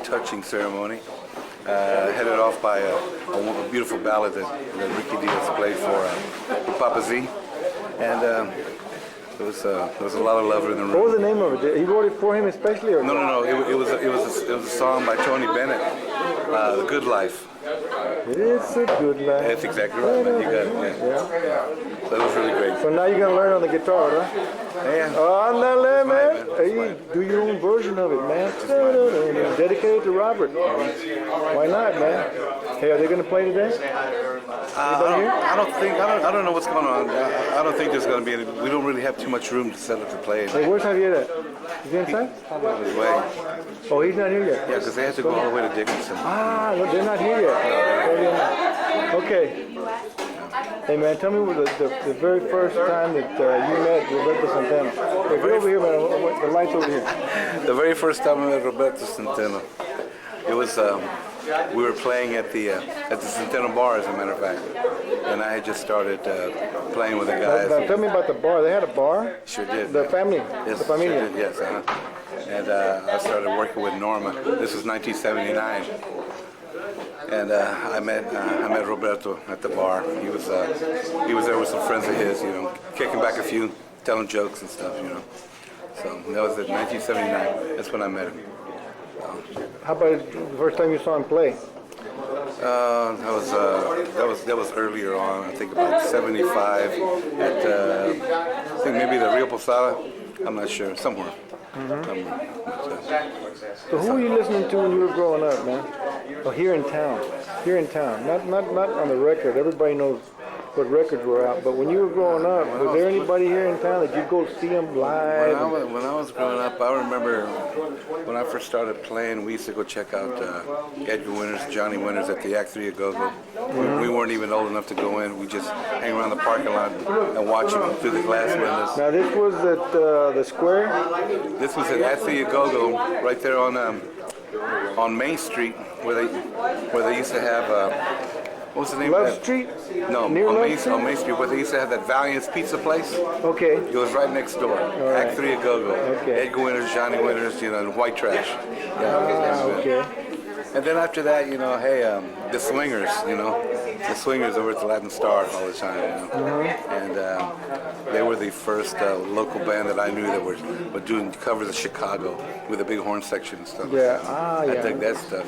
touching ceremony, headed off by a beautiful ballad that Ricky Diaz played for Papa Z, and there was a lot of love in the room. What was the name of it? He wrote it for him especially, or No. It was a song by Tony Bennett, "The Good Life." It's a good life. That's exactly right, man. You got it. Yeah. So that was really great. So now you're gonna learn on the guitar, huh? Yeah. Oh, man. Hey, do your own version of it, man. Dedicated to Robert. Why not, man? Hey, are they gonna play today? I don't know what's going on. I don't think there's going to be any. We don't really have too much room to set up to play. Hey, where's Javier at? Is he inside? On his way. Oh, he's not here yet. Yeah, because they have to go all the way to Dickinson. Ah, look, they're not here yet. Okay. Hey, man, tell me the very first time that you met Roberto Zenteno. Hey, get over here, man. The light's over here. The very first time I met Roberto Zenteno, it was. We were playing at the Zenteno bar, as a matter of fact, and I had just started playing with the guys. Now, tell me about the bar. They had a bar? Sure did. The family? Yes, the familia? Sure did, yes. And I started working with Norma. This was 1979. And I met Roberto at the bar. He was there with some friends of his, kicking back a few, telling jokes and stuff, So that was in 1979. That's when I met him. How about the first time you saw him play? That was earlier on. I think about 75 at I think maybe the Rio Posada. I'm not sure, somewhere. So who were you listening to when you were growing up, man? Oh, here in town. Here in town. Not on the record. Everybody knows what records were out. But when you were growing up, was there anybody here in town that you'd go see them live? When I was growing up, I remember when I first started playing, we used to go check out Edgar Winters, Johnny Winters at the Act 3 of Go-Go. We weren't even old enough to go in. We just hang around the parking lot and watch them through the glass windows. Now this was at the square? This was at Act 3 of Go-Go, right there on Main Street, where they used to have. What was the name Love of that? Street? No, Near on Love Main Street, where they used to have that Valiant's Pizza place. Okay. It was right next door. Right. Act 3 of Go-Go. Okay. Edgar Winters, Johnny Winters, and White Trash. Okay. And then after that, the Swingers, the Swingers over at the Latin Star all the time, And they were the first local band that I knew that were doing covers of Chicago with a big horn section and stuff. Yeah. I dig that stuff.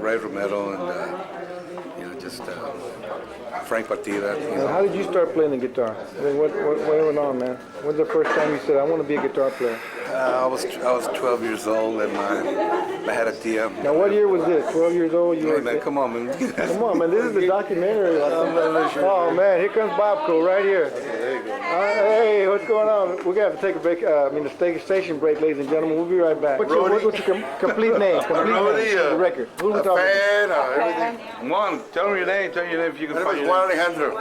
Ray Romero and just Frank Partida. How did you start playing the guitar? What went on, man? When's the first time you said, I want to be a guitar player? I was 12 years old, and I had a tia. Now, what year was this? 12 years old? Hey, man, come on, man. Come on, man. This is the documentary. Oh, man. Here comes Bobco right here. Hey, what's going on? We're going to have to take a break. The station break, ladies and gentlemen. We'll be right back. What's your complete name? Complete name for the record. Who we talking about? Everything. Juan, tell me your name. Tell me your name if you can find it. Juan Alejandro.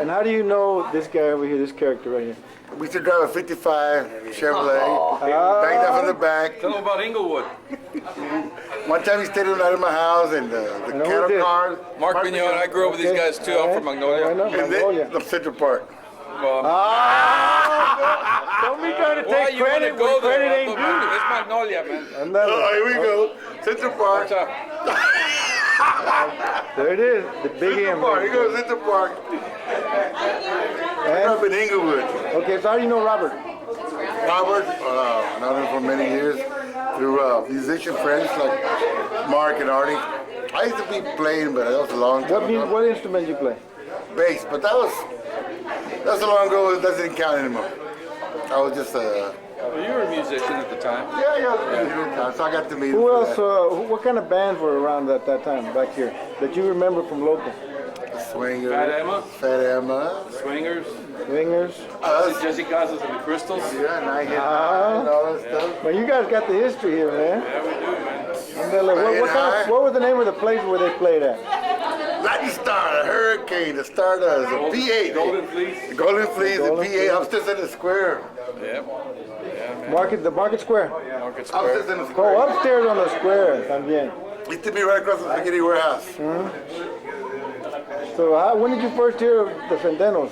And how do you know this guy over here, this character right here? We used to drive a 55 Chevrolet, banged up in the back. Tell them about Inglewood. One time he stayed the night in my house, and the cattle cars. Mark Pinon, I grew up with these guys too. I'm from Magnolia. I know, Magnolia. And then Central Park. Well, Don't be trying to why take you want credit to go when there? credit ain't due. It's Magnolia, man. Here we go. Central Park. What's up? There it is, the big Central M. Park. Here goes Central Park. And, Up in Inglewood. okay, so how do you know Robert? Robert, I've known him for many years through musician friends like Mark and Artie. I used to be playing, but that was a long time ago. What instrument you play? Bass, but that's so long ago, it doesn't count anymore. I was just Well, you were a musician at the time. yeah, so I got to meet Who him. else, what kind of bands were around at that time back here that you remember from local? Swingers. Fat Emma. Swingers. Swingers? Jesse Casas and the Crystals. Yeah, and I hit and all that stuff. Well, you guys got the history here, man. Yeah, we do, man. And then, what was the name of the place where they played at? Latin Star, the Hurricane, the Stardust, the P8. Golden Fleece. The Golden Fleece, the P8, upstairs in the square. Yeah. The Market Square? Market Square. Upstairs in the square. Oh, upstairs on the square, también. Used to be right across the spaghetti warehouse. So when did you first hear the Centenos?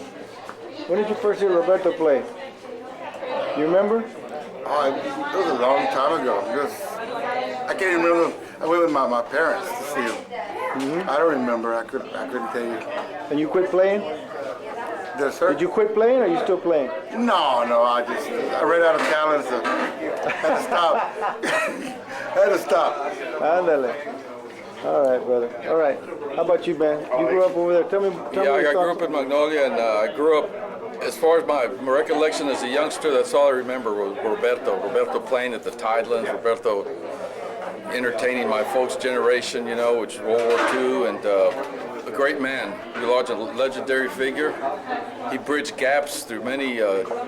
When did you first hear Roberto play? You remember? Oh, it was a long time ago. Because I can't even remember. I went with my parents to see him. I don't remember. I couldn't tell you. And you quit playing? Yes, sir. Did you quit playing or are you still playing? No, I ran out of talent, so had to stop. Had to stop. Ándale. All right, brother. All right. How about you, man? You grew up over there. Tell me. Yeah, I grew up in Magnolia, and I grew up, as far as my recollection as a youngster, that's all I remember was Roberto. Roberto playing at the Tidelands, Roberto entertaining my folks' generation, you know, which is World War II, and a great man, a legendary figure. He bridged gaps through many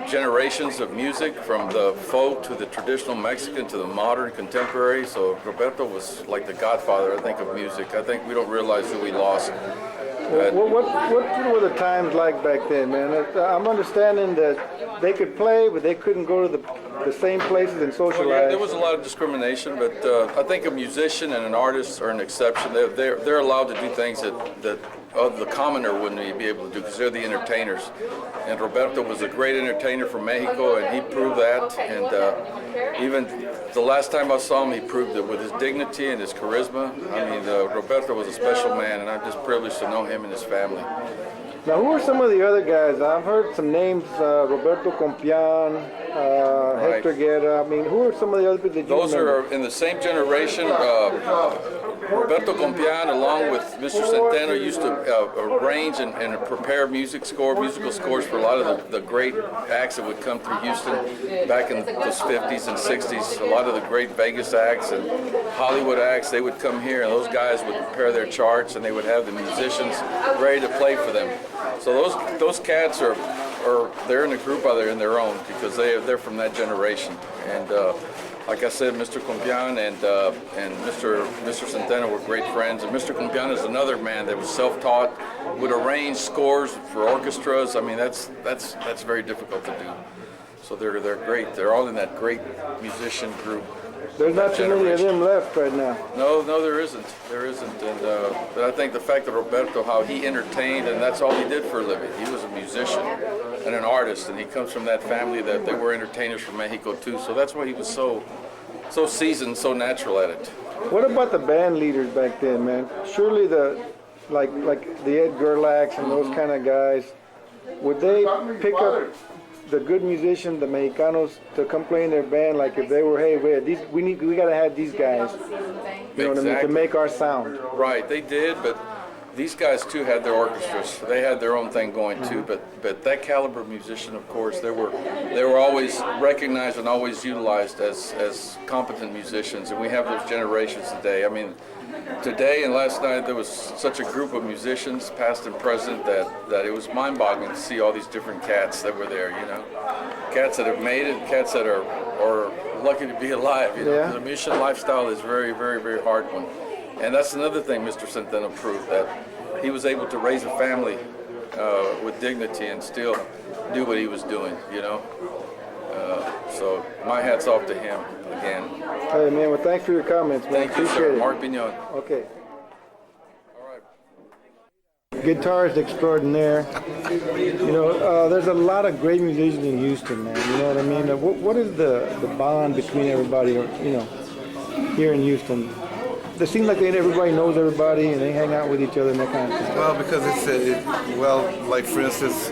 generations of music, from the folk to the traditional Mexican to the modern contemporary. So Roberto was like the godfather, I think, of music. I think we don't realize who we lost. What were the times like back then, man? I'm understanding that they could play, but they couldn't go to the same places and socialize. Well, yeah, there was a lot of discrimination, but I think a musician and an artist are an exception. They're allowed to do things that the commoner wouldn't be able to do, because they're the entertainers. And Roberto was a great entertainer from Mexico, and he proved that. And even the last time I saw him, he proved it with his dignity and his charisma. I mean, Roberto was a special man, and I'm just privileged to know him and his family. Now, who are some of the other guys? I've heard some names, Roberto Compian, Right. Hector Guerra. I mean, who are some of the other people that you Those remember? are in the same generation. Roberto Compian, along with Mr. Zenteno, used to arrange and prepare musical scores for a lot of the great acts that would come through Houston back in those 50s and 60s. A lot of the great Vegas acts and Hollywood acts, they would come here, and those guys would prepare their charts, and they would have the musicians ready to play for them. So those cats they're in a group in their own, because they're from that generation. And like I said, Mr. Compian and Mr. Zenteno were great friends. And Mr. Compian is another man that was self-taught, would arrange scores for orchestras. I mean, that's very difficult to do. So they're great. They're all in that great musician group. There's not too many of them left right now. No, there isn't. And but I think the fact that Roberto, how he entertained, and that's all he did for a living. He was a musician and an artist, and he comes from that family that they were entertainers from Mexico too. So that's why he was so seasoned, so natural at it. What about the band leaders back then, man? Surely like the Ed Gerlachs and those kind of guys, would they pick up the good musicians, the Mexicanos, to come play in their band? Like if they were, hey, we got to have these guys, you know what I mean, to make our sound. Right, they did, but these guys too had their orchestras. They had their own thing going too. But that caliber of musician, of course, they were always recognized and always utilized as competent musicians. And we have those generations today. I mean, today and last night there was such a group of musicians, past and present, that it was mind-boggling to see all these different cats that were there. You know, cats that have made it, cats that are lucky to be alive. You know, Yeah. the musician lifestyle is very, very, very hard one. And that's another thing Mr. Zenteno proved, that he was able to raise a family with dignity and still do what he was doing, you know. So my hat's off to him again. Hey, man, well, thanks for your comments, man. Thank you, Appreciate sir. it. Mark Pinon. Okay. All right. Guitarist extraordinaire. You know, there's a lot of great musicians in Houston, man. You know what I mean? What is the bond between everybody, you know, here in Houston? It seems like everybody knows everybody and they hang out with each other and that kind of thing. Well, because like for instance,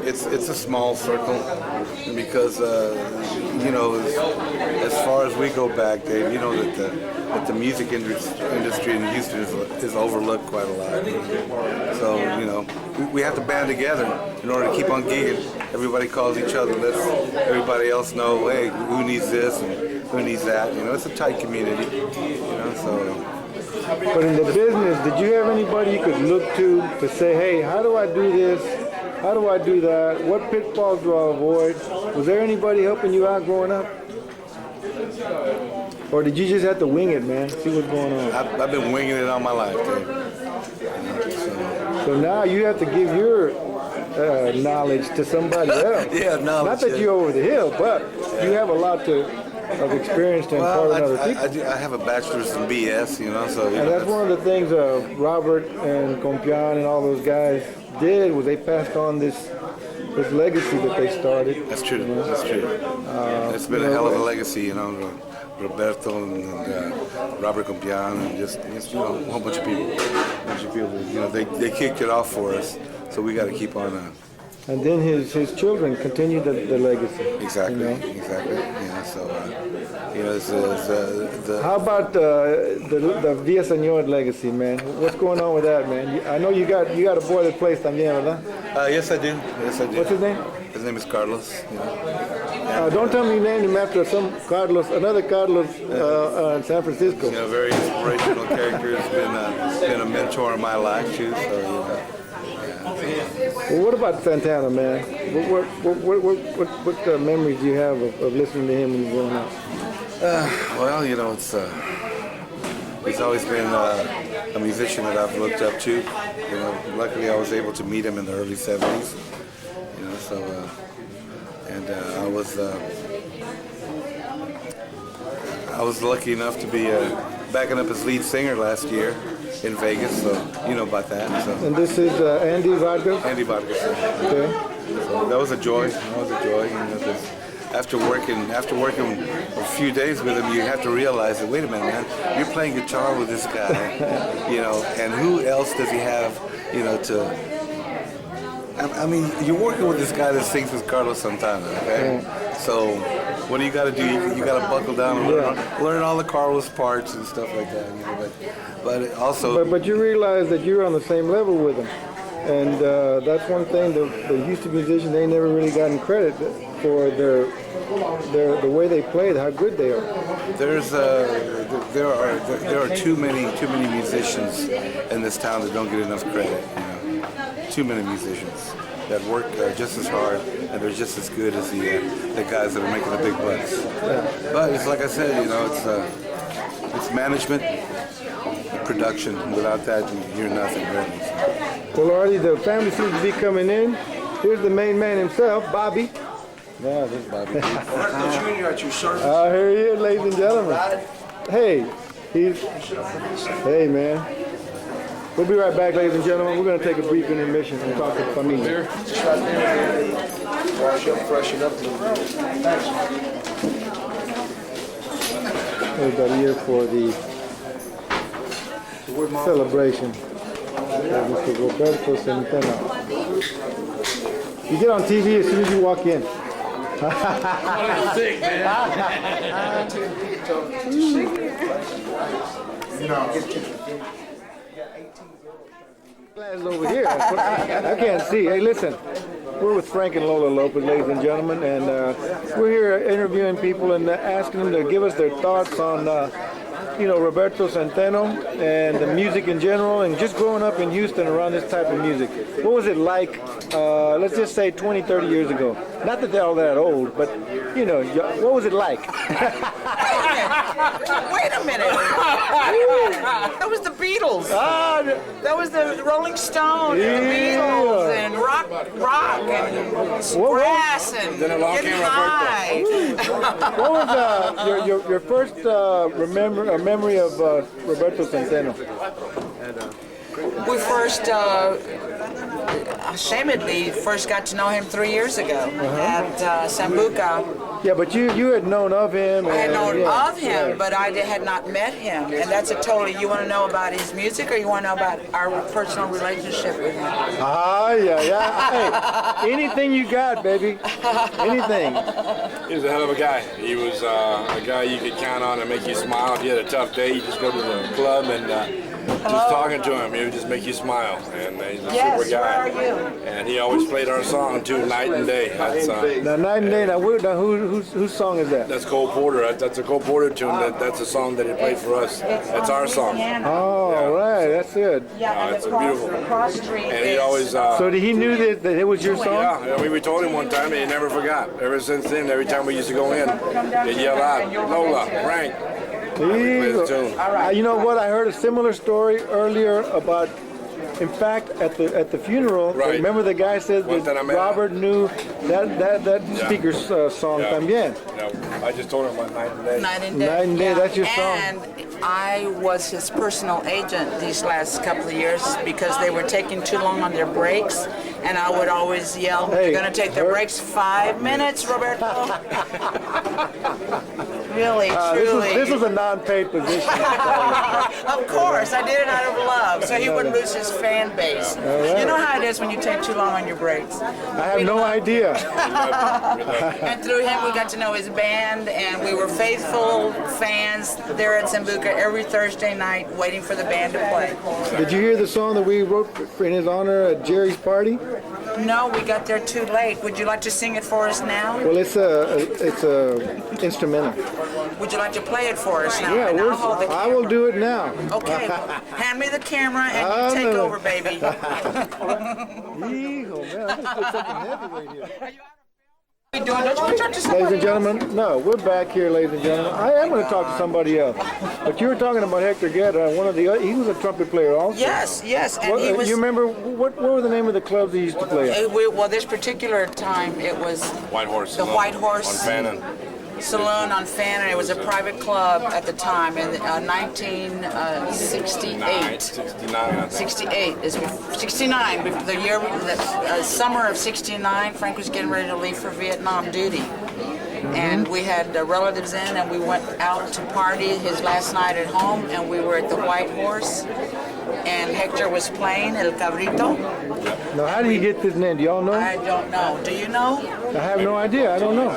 it's a small circle, and because you know, as far as we go back, Dave, you know that the music industry in Houston is overlooked quite a lot. So you know, we have to band together in order to keep on gigging. Everybody calls each other. Lets everybody else know, hey, who needs this and who needs that. You know, it's a tight community. You know, so. But in the business, did you have anybody you could look to say, hey, how do I do this? How do I do that? What pitfalls do I avoid? Was there anybody helping you out growing up? Or did you just have to wing it, man? See what's going on? I've been winging it all my life, Dave. So now you have to give your knowledge to somebody else. Yeah, knowledge. Not that you're over the hill, but you have a lot of experience to impart on other people. I have a bachelor's in BS, you know, so. And that's one of the things Robert and Compian and all those guys did, was they passed on this legacy that they started. That's true. That's true. It's been a hell of a legacy, you know. Roberto and Robert Compian and just you know, a whole bunch of people. You know, they kicked it off for us, so we got to keep on. And then his children continue the legacy. Exactly, you know? exactly. Yeah, so you know, it's the. How about the Villasenor legacy, man? What's going on with that, man? I know you got a boy that plays también, ¿verdad? Yes, I do. Yes, I do. What's his name? His name is Carlos. You know. Don't tell me you named him after another Carlos in San Francisco. You know, very inspirational character. He's been a mentor in my life too. So you know. Well, what about Santana, man? What memories do you have of listening to him when you were growing up? Well, you know, he's always been a musician that I've looked up to. You know, luckily I was able to meet him in the early '70s. You know, so and I was lucky enough to be backing up his lead singer last year in Vegas, so you know about that. So. And this is Andy Vargas? Andy Vargas. Okay. So that was a joy. That was a joy. You know, 'cause after working a few days with him, you have to realize that, wait a minute, man, you're playing guitar with this guy, you know, and who else does he have, you know, to... I mean, you're working with this guy that sings with Carlos Santana, okay? So what do you got to do? You got to buckle down and learn all the Carlos parts and stuff like that. You know, but also. But you realize that you're on the same level with him, and that's one thing. The Houston musicians, they never really gotten credit for the way they played, how good they are. There are too many musicians in this town that don't get enough credit. You know? Too many musicians that work just as hard and they're just as good as the guys that are making the big bucks. But it's like I said, you know, it's management, production. Without that, you're nothing really. Well, Artie, the family seems to be coming in. Here's the main man himself, Bobby. Yeah, this is Bobby. Roberto Jr. at your service. Here he is, ladies and gentlemen. Hey, hey, man. We'll be right back, ladies and gentlemen. We're going to take a brief intermission and talk to the familia. Just right there. Wash up, freshen up a little bit. Thanks. Everybody here for the celebration of Mr. Roberto Zenteno. You get on TV as soon as you walk in. Glass over here. I can't see. Hey, listen. We're with Frank and Lola Lopez, ladies and gentlemen, and we're here interviewing people and asking them to give us their thoughts on, you know, Roberto Zenteno and the music in general, and just growing up in Houston around this type of music. What was it like, let's just say 20, 30 years ago? Not that they're all that old, but, you know, what was it like? Wait a minute. That was the Beatles. That was the Rolling Stones, the Beatles, and rock, and brass, and getting high. What was your first memory of Roberto Zenteno? We first, ashamedly, first got to know him 3 years ago at Sambuca. Yeah, but you had known of him. I had known of him, but I had not met him. And that's a totally, you want to know about his music or you want to know about our personal relationship with him? Yeah. Hey, anything you got, baby. Anything. He was a hell of a guy. He was a guy you could count on and make you smile. If you had a tough day, you just go to the club and just talking to him, he would just make you smile. And he's a super guy. Where are you? And he always played our song too, night and day. That's, Now, night and day. Now, whose song is that? that's Cole Porter. That's a Cole Porter tune. That's a song that he played for us. That's our song. Oh, right. That's good. Yeah, it's beautiful. the cross street. And he always. So he knew that it was your song? Yeah, we told him one time and he never forgot. Ever since then, every time we used to go in, he'd yell out, Lola, Frank. You know what? I heard a similar story earlier about. In fact, at the funeral, remember the guy said that Robert knew that speaker's song también. I just told him about Night and Day. Night and Day. Night and Day, that's your song. And I was his personal agent these last couple of years because they were taking too long on their breaks. And I would always yell, Hey, "You're going to take the breaks 5 minutes, Roberto." Really, truly. This was a non-paid position. Of course, I did it out of love, so he wouldn't lose his fan base. right. You know how it is when you take too long on your breaks. I have no idea. And through him, we got to know his band, and we were faithful fans there at Sambuca every Thursday night, waiting for the band to play. Did you hear the song that we wrote in his honor at Jerry's party? No, we got there too late. Would you like to sing it for us now? Well, it's a instrumental. Would you like to play it for us now? Yeah, And I'll hold the I will do it now. Okay, hand me the camera and you take over, baby. Yeehaw, man, I'm gonna put something heavy right here. Don't you want to talk to Ladies somebody and gentlemen, no, we're back here, ladies and gentlemen. I am going to talk to somebody else. But you were talking about Hector Guerra, he was a trumpet player also. Yes, and he was... You remember, what were the name of the clubs he used to play at? Well, this particular time, it was White Horse. the White Horse On Fannin. Saloon on Fannin. It was a private club at the time in 1968. 68 is 69. The year, the summer of '69, Frank was getting ready to leave for Vietnam duty, and we had relatives in, and we went out to party his last night at home, and we were at the White Horse, and Hector was playing El Cabrito. Now, how did he get this name? Do y'all know? I don't know. Do you know? I have no idea. I don't know.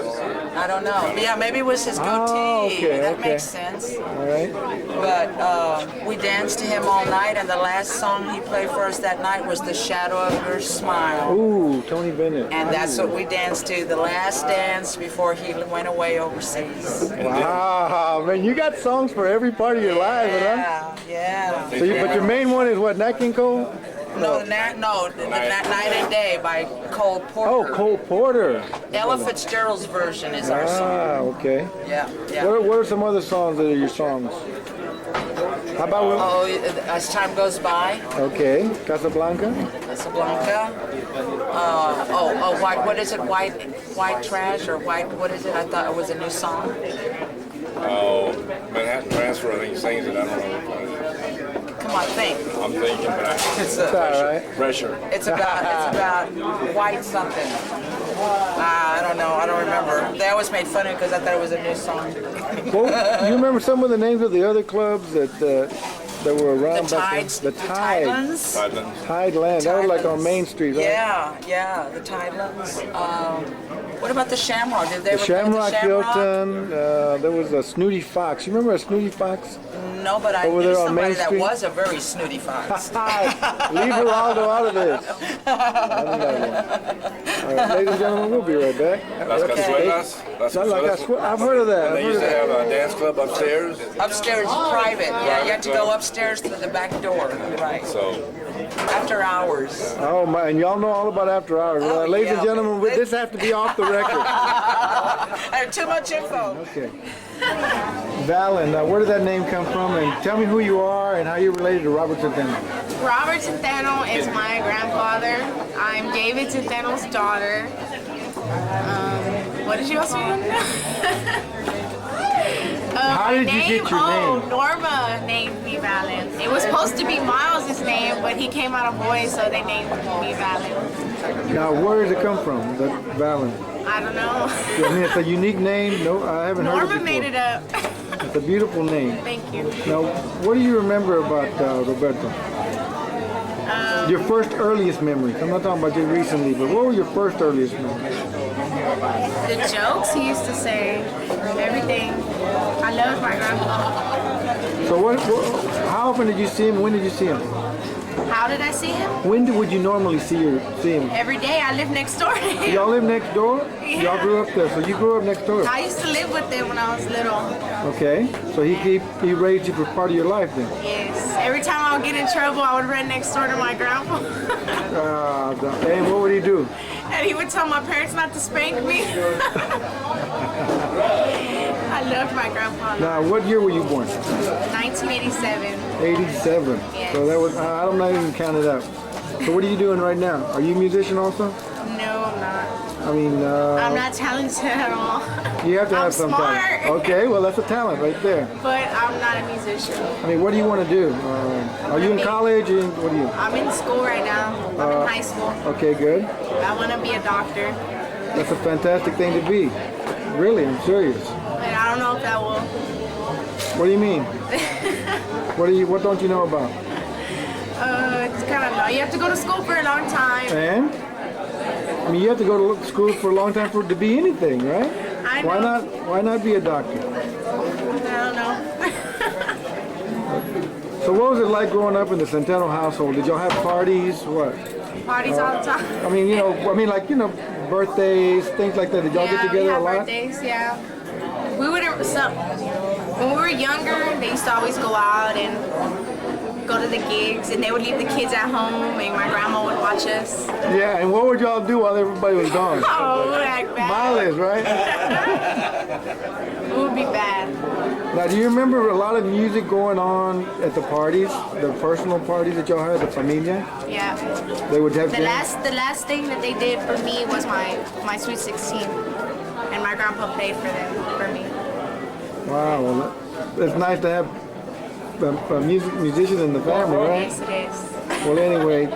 I don't know. Yeah, maybe it was his goatee. Oh, okay, That okay. makes sense. All right. But we danced to him all night, and the last song he played for us that night was The Shadow of Your Smile. Ooh, Tony Bennett. And that's what we danced to, the last dance before he went away overseas. Wow, man, you got songs for every part of your life, huh? Yeah. So but your main one is what, Nat King Cole? No, the Night and Day by Cole Porter. Oh, Cole Porter. Ella Fitzgerald's version is our song. Ah, okay. Yeah. What are some other songs that are your songs? How about As time goes by. Okay, Casablanca. Casablanca. What is it? White trash or white? What is it? I thought it was a new song. Oh, Manhattan Transfer, I think he sings it. I don't know. Come on, think. I'm thinking, but It's all right. pressure. It's about white something. I don't know. I don't remember. They always made fun of it because I thought it was a new song. Well, you remember some of the names of the other clubs that were around The back then? Tides. The Tidelands. Tideland. That was like on Main Street, right? Yeah, the Tidelands. What about the Shamrock? Did they The ever play at Shamrock the Shamrock? Hilton. There was a Snooty Fox. You remember a Snooty Fox? No, but I Over knew there on somebody Main that Street? was a very snooty fox. Leave Geraldo out of this. All right, ladies and gentlemen, we'll be right back. Las Cazuelas. I've heard of that. They used to have a dance club upstairs. Upstairs, private. Yeah, you had to go upstairs to the back door. Right. So After hours. Oh my, and y'all know all about after hours. Oh, Ladies yeah. and gentlemen, this has to be off the record. I have too much info. Okay. Valen, where did that name come from? And tell me who you are and how you're related to Robert Zenteno. Robert Zenteno is my grandfather. I'm David Zenteno's daughter. What did you also want to know? How did you get your name? Norma named me Valen. It was supposed to be Miles' name, but he came out a boy, so they named me Valen. Now, where does it come from, that Valen? I don't know. I mean, it's a unique name. No, I haven't heard it Norma before. made it up. It's a beautiful name. Thank you. Now, what do you remember about Roberto? Your first earliest memories. I'm not talking about just recently, but what were your first earliest memories? The jokes he used to say, everything. I loved my grandpa. So how often did you see him? When did you see him? How did I see him? When would you normally see him? Every day. I live next door to him. Y'all live next door? Yeah. Y'all grew up there, so you grew up next door. I used to live with him when I was little. Okay, so he raised you for part of your life then. Yes. Every time I would get in trouble, I would run next door to my grandpa. And what would he do? And he would tell my parents not to spank me. I loved my grandpa. Now, what year were you born? 1987. 87. Yes. So that was, I'm not even counting it up. So what are you doing right now? Are you a musician also? No, I'm not. I mean, I'm not talented at all. you have to I'm have some smart. talent. Okay, well that's a talent right there. But I'm not a musician. I mean, what do you want to do? Are you in college? What are you? I'm in school right now. I'm in high school. Okay, good. I want to be a doctor. That's a fantastic thing to be. Really, I'm serious. And I don't know if that will. What do you mean? What don't you know about? It's kind of no. You have to go to school for a long time. And? I mean, you have to go to school for a long time to be anything, right? I Why know. Why not be a doctor? I don't know. So what was it like growing up in the Zenteno household? Did y'all have parties? What? Parties all the time. I mean, birthdays, things like that. Did y'all get together we a have lot? birthdays, yeah. We would when we were younger, they used to always go out and go to the gigs, and they would leave the kids at home, and my grandma would watch us. Yeah, and what would y'all do while everybody was gone? Oh, like bad. Miles, right? It would be bad. Now, do you remember a lot of music going on at the parties, the personal parties that y'all had, the familia? Yeah. They would have The last thing that they did for me was my Sweet 16, and my grandpa played for me. Wow, well, it's nice to have a musician in the family, right? Yes, it is. Well, anyway,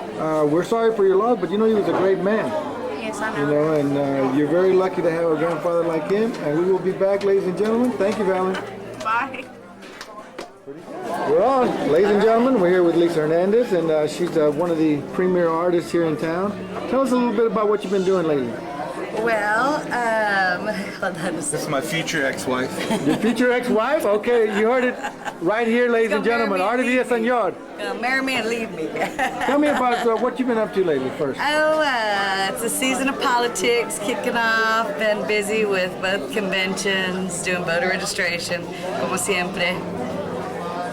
we're sorry for your loss, but you know he was a great man. Yes, I You know. know, and you're very lucky to have a grandfather like him. And we will be back, ladies and gentlemen. Thank you, Valen. Bye. We're on, ladies and gentlemen. We're here with Lisa Hernandez, and she's one of the premier artists here in town. Tell us a little bit about what you've been doing lately. Well, hold on a This second. is my future ex-wife. Your future ex-wife? Okay, you heard it right here, ladies and gentlemen. Artie Villasenor. Gonna marry me and leave me. Tell me about what you've been up to lately first. Oh, it's a season of politics kicking off. Been busy with both conventions, doing voter registration, como siempre.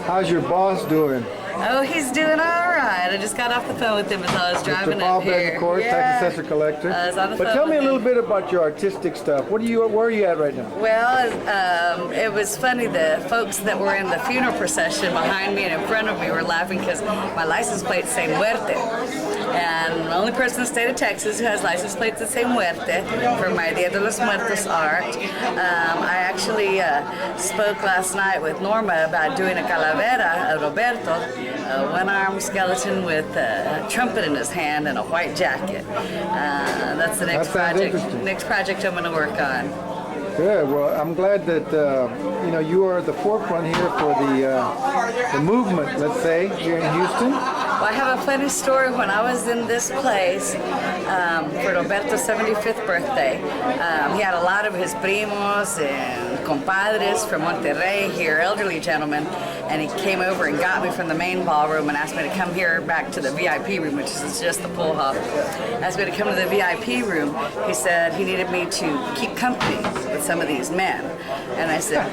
How's your boss doing? Oh, he's doing all right. I just got off the phone with him as I was driving Mr. up Paul here. of course, tax assessor collector. I was on the But phone tell me a with little him. bit about your artistic stuff. Where are you at right now? Well, it was funny. The folks that were in the funeral procession behind me and in front of me were laughing because my license plate say Muerte. And the only person in the state of Texas who has license plates that say Muerte for my Dia de los Muertos art. I actually spoke last night with Norma about doing a calavera, a Roberto, a one-armed skeleton with a trumpet in his hand and a white jacket. That's the next That sounds project. interesting. Next project I'm going to work on. Good. Well, I'm glad that you are at the forefront here for the movement. Let's say here in Houston. Well, I have a funny story. When I was in this place for Roberto's 75th birthday, he had a lot of his primos and compadres from Monterrey here, elderly gentlemen, and he came over and got me from the main ballroom and asked me to come here back to the VIP room, which is just the pool hall. Asked me to come to the VIP room. He said he needed me to keep company with some of these men. And I said,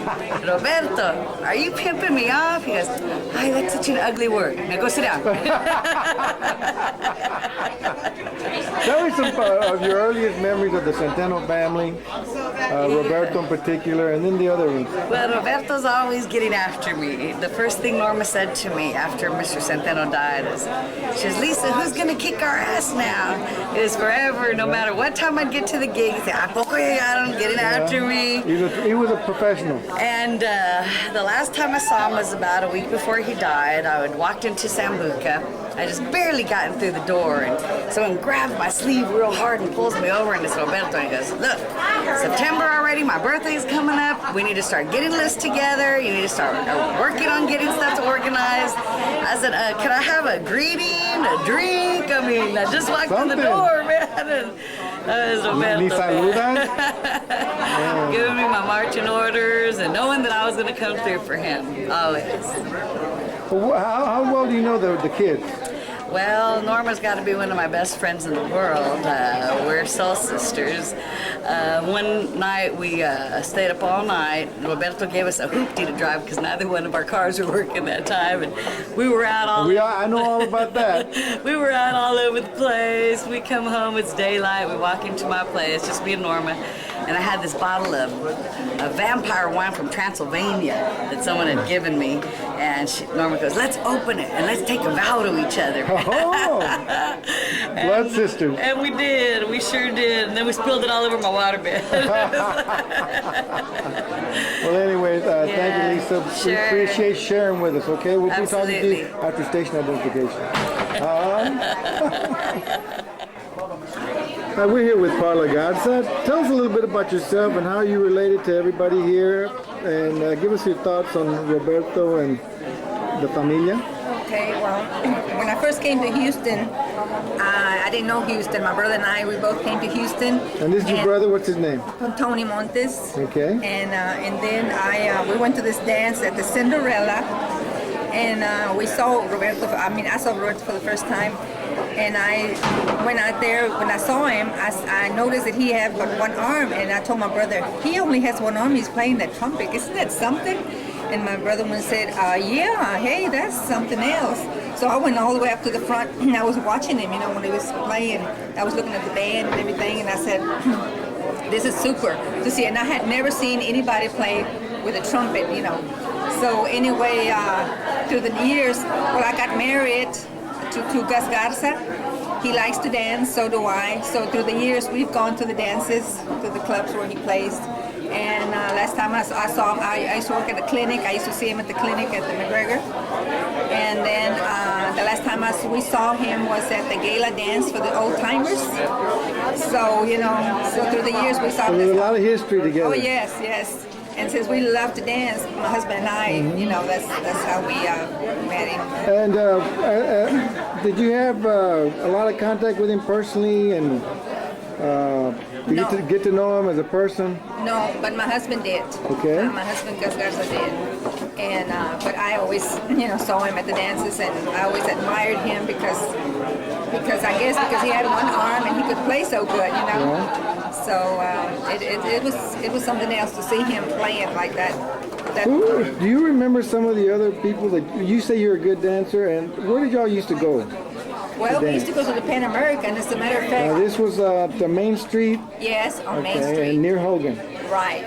Roberto, are you pimping me off? He goes, ay, that's such an ugly word. Now go sit down. Tell me some of your earliest memories of the Zenteno family, Roberto in particular, and then the other ones. Well, Roberto's always getting after me. The first thing Norma said to me after Mr. Zenteno died is, she says, Lisa, who's going to kick our ass now? It is forever, no matter what time I'd get to the gig, he'd say, ¿A poco llegaron? Getting after me. He was a professional. And the last time I saw him was about a week before he died. I had walked into Sambuca. I just barely gotten through the door, and someone grabbed my sleeve real hard and pulls me over, and it's Roberto, and he goes, look, September already, my birthday's coming up, we need to start getting lists together, you need to start working on getting stuff organized. I said, can I have a greeting, a drink? I mean, I just walked in the door, man. And, Roberto, Ni saludan? giving me my marching orders and knowing that I was going to come through for him, always. How well do you know the kids? Well, Norma's got to be one of my best friends in the world. We're soul sisters. One night we stayed up all night. Roberto gave us a hoopty to drive because neither one of our cars were working that time, and we were out all. I know all about that. We were out all over the place. We come home, it's daylight. We walk into my place, just me and Norma. and I had this bottle of vampire wine from Transylvania that someone had given me, and Norma goes, let's open it and let's take a vow to each other. Oh, blood sisters. And we did, we sure did, and then we spilled it all over my waterbed. Well, anyways, thank you, Lisa. We Sure. appreciate sharing with us, okay? We'll be talking to Absolutely. you after station identification. We're here with Paula Garza. Tell us a little bit about yourself and how you related to everybody here, and give us your thoughts on Roberto and the familia. Okay, well, when I first came to Houston, I didn't know Houston. My brother and I, we both came to Houston. And this is your brother, what's his name? Tony Montes. Okay. And then we went to this dance at the Cinderella, and we saw Roberto. I saw Roberto for the first time, and I went out there. When I saw him, I noticed that he had but one arm, and I told my brother, he only has one arm. He's playing that trumpet. Isn't that something? And my brother said, yeah, hey, that's something else. So I went all the way up to the front, and I was watching him, when he was playing. I was looking at the band and everything, and I said, this is super to see. And I had never seen anybody play with a trumpet, So anyway, through the years, I got married to Gus Garza. He likes to dance, so do I. So through the years, we've gone to the dances, to the clubs where he plays. And last time I saw him, I used to work at a clinic. I used to see him at the clinic at the McGregor. And then the last time we saw him was at the gala dance for the old timers. So, so through the years we saw There's a lot of history together. Oh, yes, yes. And since we love to dance, my husband and I, that's how we met him. And did you have a lot of contact with him personally, and get to know him as a person? No, but my husband did. Okay. My husband, Gus Garza, did. And but I always, saw him at the dances, and I always admired him because I guess because he had one arm and he could play so good, Yeah. So it was something else to see him playing like that. Do you remember some of the other people that you say you're a good dancer, and where did y'all used to go? Well, we used to go to the Pan American. As a matter of fact. This was the Main Street. Yes, on Main Street. And near Hogan. Right.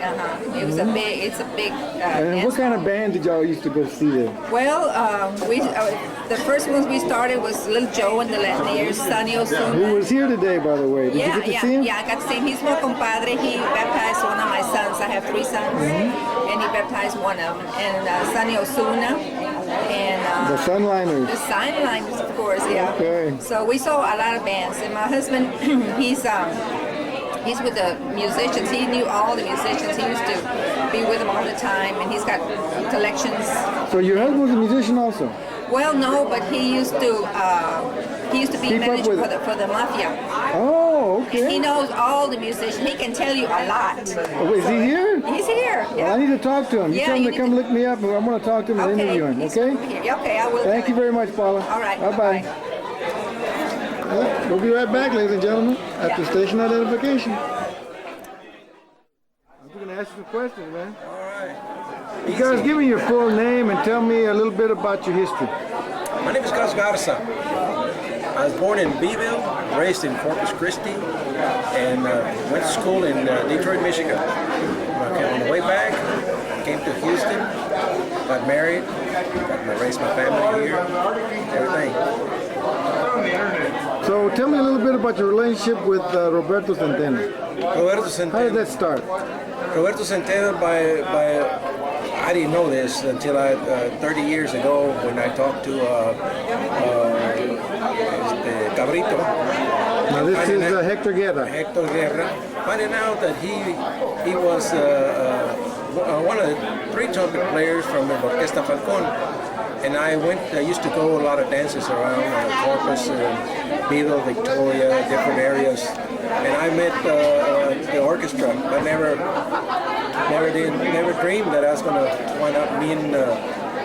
It was a big. It's a big. And what kind of band did y'all used to go see there? Well, the first ones we started was Little Joe and the Latiers, Sonny Osuna. Who was here today, by the way? Did you get to see him? Yeah, I got to see him. He's my compadre. He baptized one of my sons. I have 3 sons, and he baptized one of them. And Sonny Osuna. And the Sunliners. The Sunliners, of course, yeah. Okay. So we saw a lot of bands, and my husband, he's with the musicians. He knew all the musicians. He used to be with them all the time, and he's got collections. So your husband was a musician also? Well, no, but he used to be manager for the mafia. Oh, okay. And he knows all the musicians. He can tell you a lot. Oh, is he here? He's here. Yeah. Well, I need to talk to him. You tell him to come look me up, and I want to talk to him and interview him, okay? Okay, I will. Thank you very much, Paula. All right. Bye-bye. We'll be right back, ladies and gentlemen, after station identification. I'm going to ask you some questions, man. All right. You guys, give me your full name and tell me a little bit about your history. My name is Gus Garza. I was born in Beeville, raised in Corpus Christi, and went to school in Detroit, Michigan. On the way back, came to Houston, got married, raised my family here, everything. So tell me a little bit about your relationship with Roberto Zenteno. Roberto Zenteno. How did that start? Roberto Zenteno, I didn't know this until 30 years ago when I talked to Cabrito. Now this is Hector Guerra. Hector Guerra, finding out that he was one of the 3 trumpet players from the Orquesta Falcón. And I used to go a lot of dances around Corpus, Beeville, Victoria, different areas. And I met the orchestra, but never dreamed that I was going to wind up meeting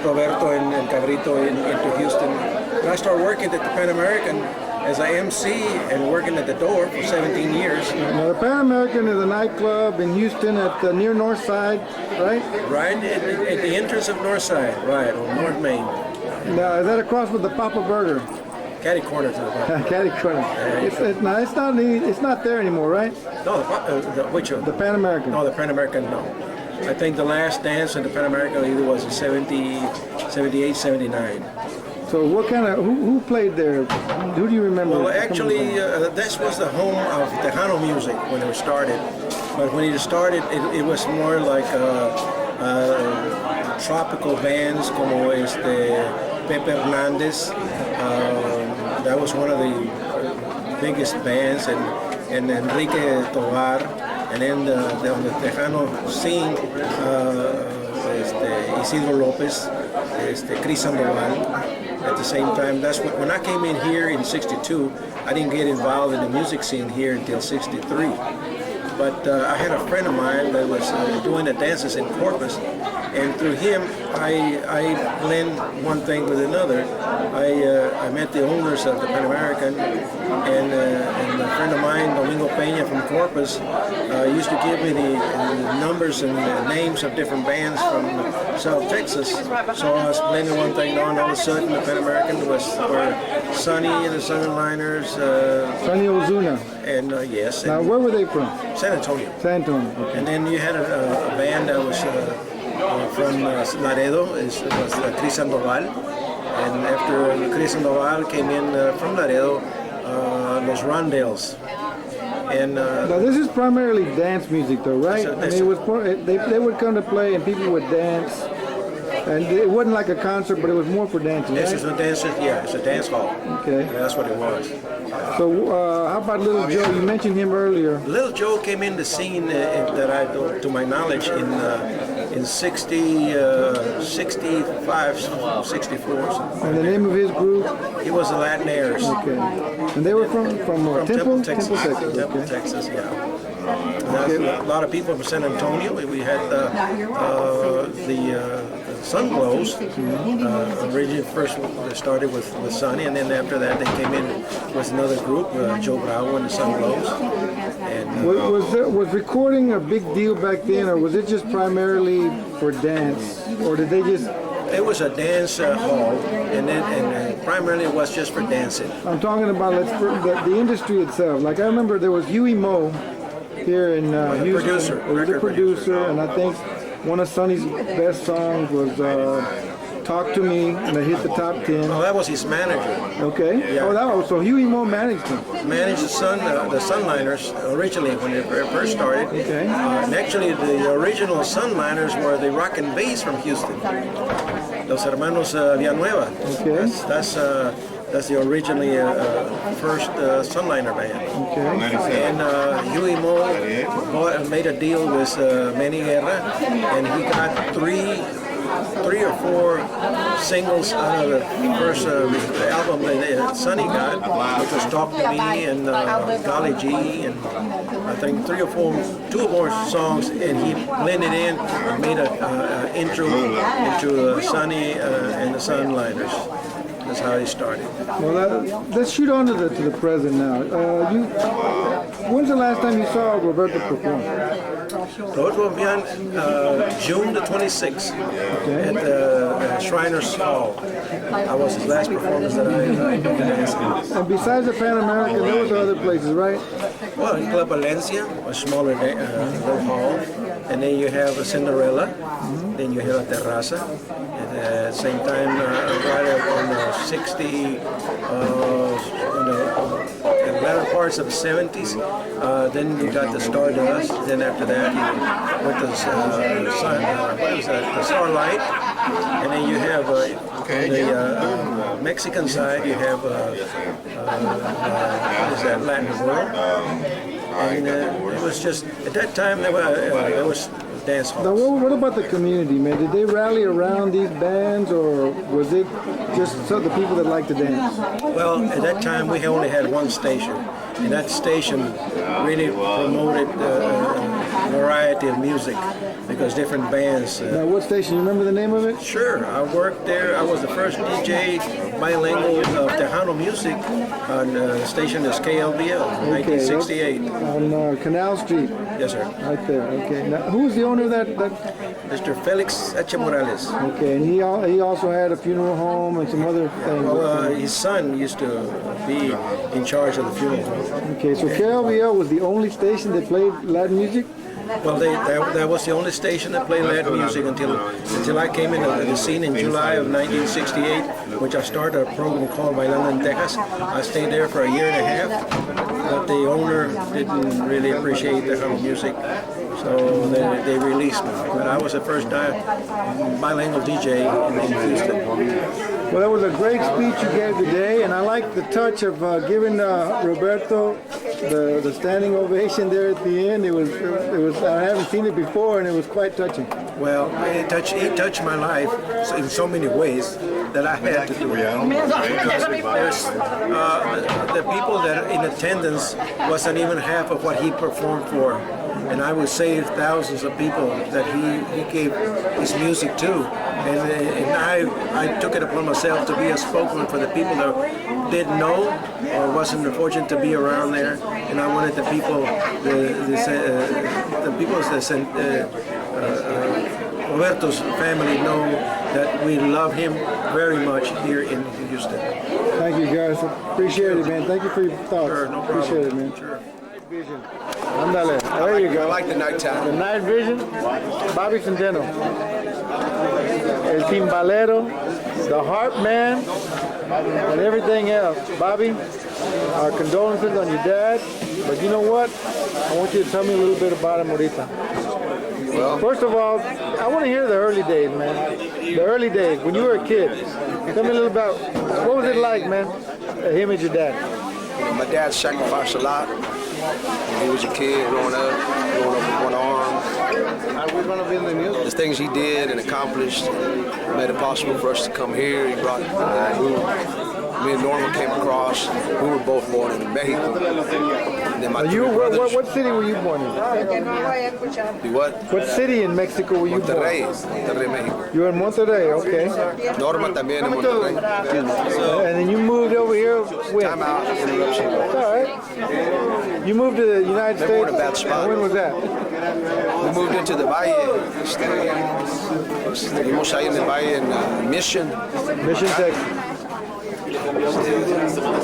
Roberto and Cabrito into Houston. And I started working at the Pan American as an MC and working at the door for 17 years. Now the Pan American is a nightclub in Houston at the near North Side, right? Right at the entrance of North Side, right, on North Main. Now is that across with the Papa Burger? Caddy corner to the bar. Caddy corner. It's not there anymore, right? No, which one? The Pan American. No, the Pan American, no. I think the last dance in the Pan American either was in 78, 79. So what kind of, who played there? Who do you remember? Well, actually, this was the home of Tejano music when it started. But when it started, it was more like tropical bands como Pepe Hernandez. That was one of the biggest bands, and Enrique Tovar. And then on the Tejano scene, Isidro Lopez, Cris Sandoval. At the same time, that's when I came in here in '62. I didn't get involved in the music scene here until '63. But I had a friend of mine that was doing the dances in Corpus, and through him, I blend one thing with another. I met the owners of the Pan American, and a friend of mine, Domingo Peña from Corpus, used to give me the numbers and the names of different bands from South Texas. So I was blending one thing on, all of a sudden the Pan American were Sonny and the Southern Liners. Sonny Ozuna. And yes. Now, where were they from? San Antonio. San Antonio. Okay. And then you had a band that was from Laredo. It was Cris Sandoval. And after Cris Sandoval came in from Laredo, Los Rondales. And now this is primarily dance music, though, right? I mean, they would come to play and people would dance. And it wasn't like a concert, but it was more for dancing, This right? is a dance, yeah, it's a dance hall. Okay. Yeah, that's what it was. So how about Little Joe? You mentioned him earlier. Little Joe came in the scene that I, to my knowledge, in 65, 64. And the name of his group? He was the Latinaires. Okay. And they were from Temple, Texas. Temple, Texas, yeah. Okay. A lot of people from San Antonio. We had the Sun Glows. Originally, first started with Sonny, and then after that they came in with another group, Joe Bravo and the Sun Glows. And was recording a big deal back then, or was it just primarily for dance, or did they just? It was a dance hall, and primarily it was just for dancing. I'm talking about the industry itself. Like I remember there was Huey Moe here in Houston. He was a producer, and I think one of Sonny's best songs was Talk to Me, and it hit the top 10. Oh, that was his manager. Okay. Yeah. Oh, so Huey Moe managed him. Managed the Sunliners originally when it first started. Okay. And actually, the original Sunliners were the rock and bass from Houston. Los Hermanos Villanueva. Okay. That's the originally first Sunliner band. Okay. And Huey Moe made a deal with Manny Guerra, and he got three or four singles out of the first album that Sonny got, which was Talk to Me and Golly G, and I think two more songs, and he blended in and made an intro into Sonny and the Sunliners. That's how he started. Well, let's shoot on to the present now. When's the last time you saw Roberto perform? Roberto began June the 26th at the Shriners Hall. That was his last performance that I danced. And besides the Pan American, there was other places, right? Well, in Club Valencia, a smaller hall, and then you have a Cinderella, then you have a Terraza. At the same time, right on the 60, the latter parts of the 70s, then you got the Stardust. Then after that, you went to the Starlight, and then you have on the Mexican side, you have Latin World, and it was just at that time there was dance halls. Now, what about the community, man? Did they rally around these bands, or was it just the people that like to dance? Well, at that time we only had one station, and that station really promoted variety of music because different bands. Now, what station? You remember the name of it? Sure, I worked there. I was the first DJ bilingual of Tejano music on the station is KLBL, 1968. On Canal Street. Yes, sir. Right there. Okay. Now, who's the owner of that? Mr. Felix Eche Morales. Okay, and he also had a funeral home and some other things. Well, his son used to be in charge of the funeral home. Okay, so KLBL was the only station that played Latin music? Well, that was the only station that played Latin music until I came into the scene in July of 1968, which I started a program called Bailando en Texas. I stayed there for a year and a half, but the owner didn't really appreciate the kind of music, so they released me. But I was the first bilingual DJ in Houston. Well, that was a great speech you gave today, and I like the touch of giving Roberto the standing ovation there at the end. It was I haven't seen it before, and it was quite touching. Well, it touched my life in so many ways that I had to do it. The people that are in attendance wasn't even half of what he performed for. And I would save thousands of people that he gave his music to. And I took it upon myself to be a spokesman for the people that didn't know or wasn't fortunate to be around there. And I wanted the people, Roberto's family know that we love him very much here in Houston. Thank you, guys. Appreciate it, man. Thank you for your thoughts. Sure, no problem. Appreciate it, man. Sure. Vision. Andale. There you go. I like the nighttime. The night vision. Bobby Zenteno. El timbalero, the harp man, and everything else. Bobby, our condolences on your dad. But you know what? I want you to tell me a little bit about him, ahorita. Well, first of all, I want to hear the early days, man. The early days, when you were a kid. Tell me a little about, what was it like, man, him and your dad? My dad sacrificed a lot when he was a kid, growing up with one arm. The things he did and accomplished made it possible for us to come here. He brought me and Norma came across. We were both born in Mexico. And then my what city were you born in? What? What city in Mexico were you born? Monterrey, Mexico. You were in Monterrey, okay. Norma también en Monterrey. And then you moved over here when? Time out, interruption. It's all right. You moved to the United States? We're in a bad spot. When was that? We moved into the Valle. Vivimos ahí en el Valle en Mission. Mission, Texas.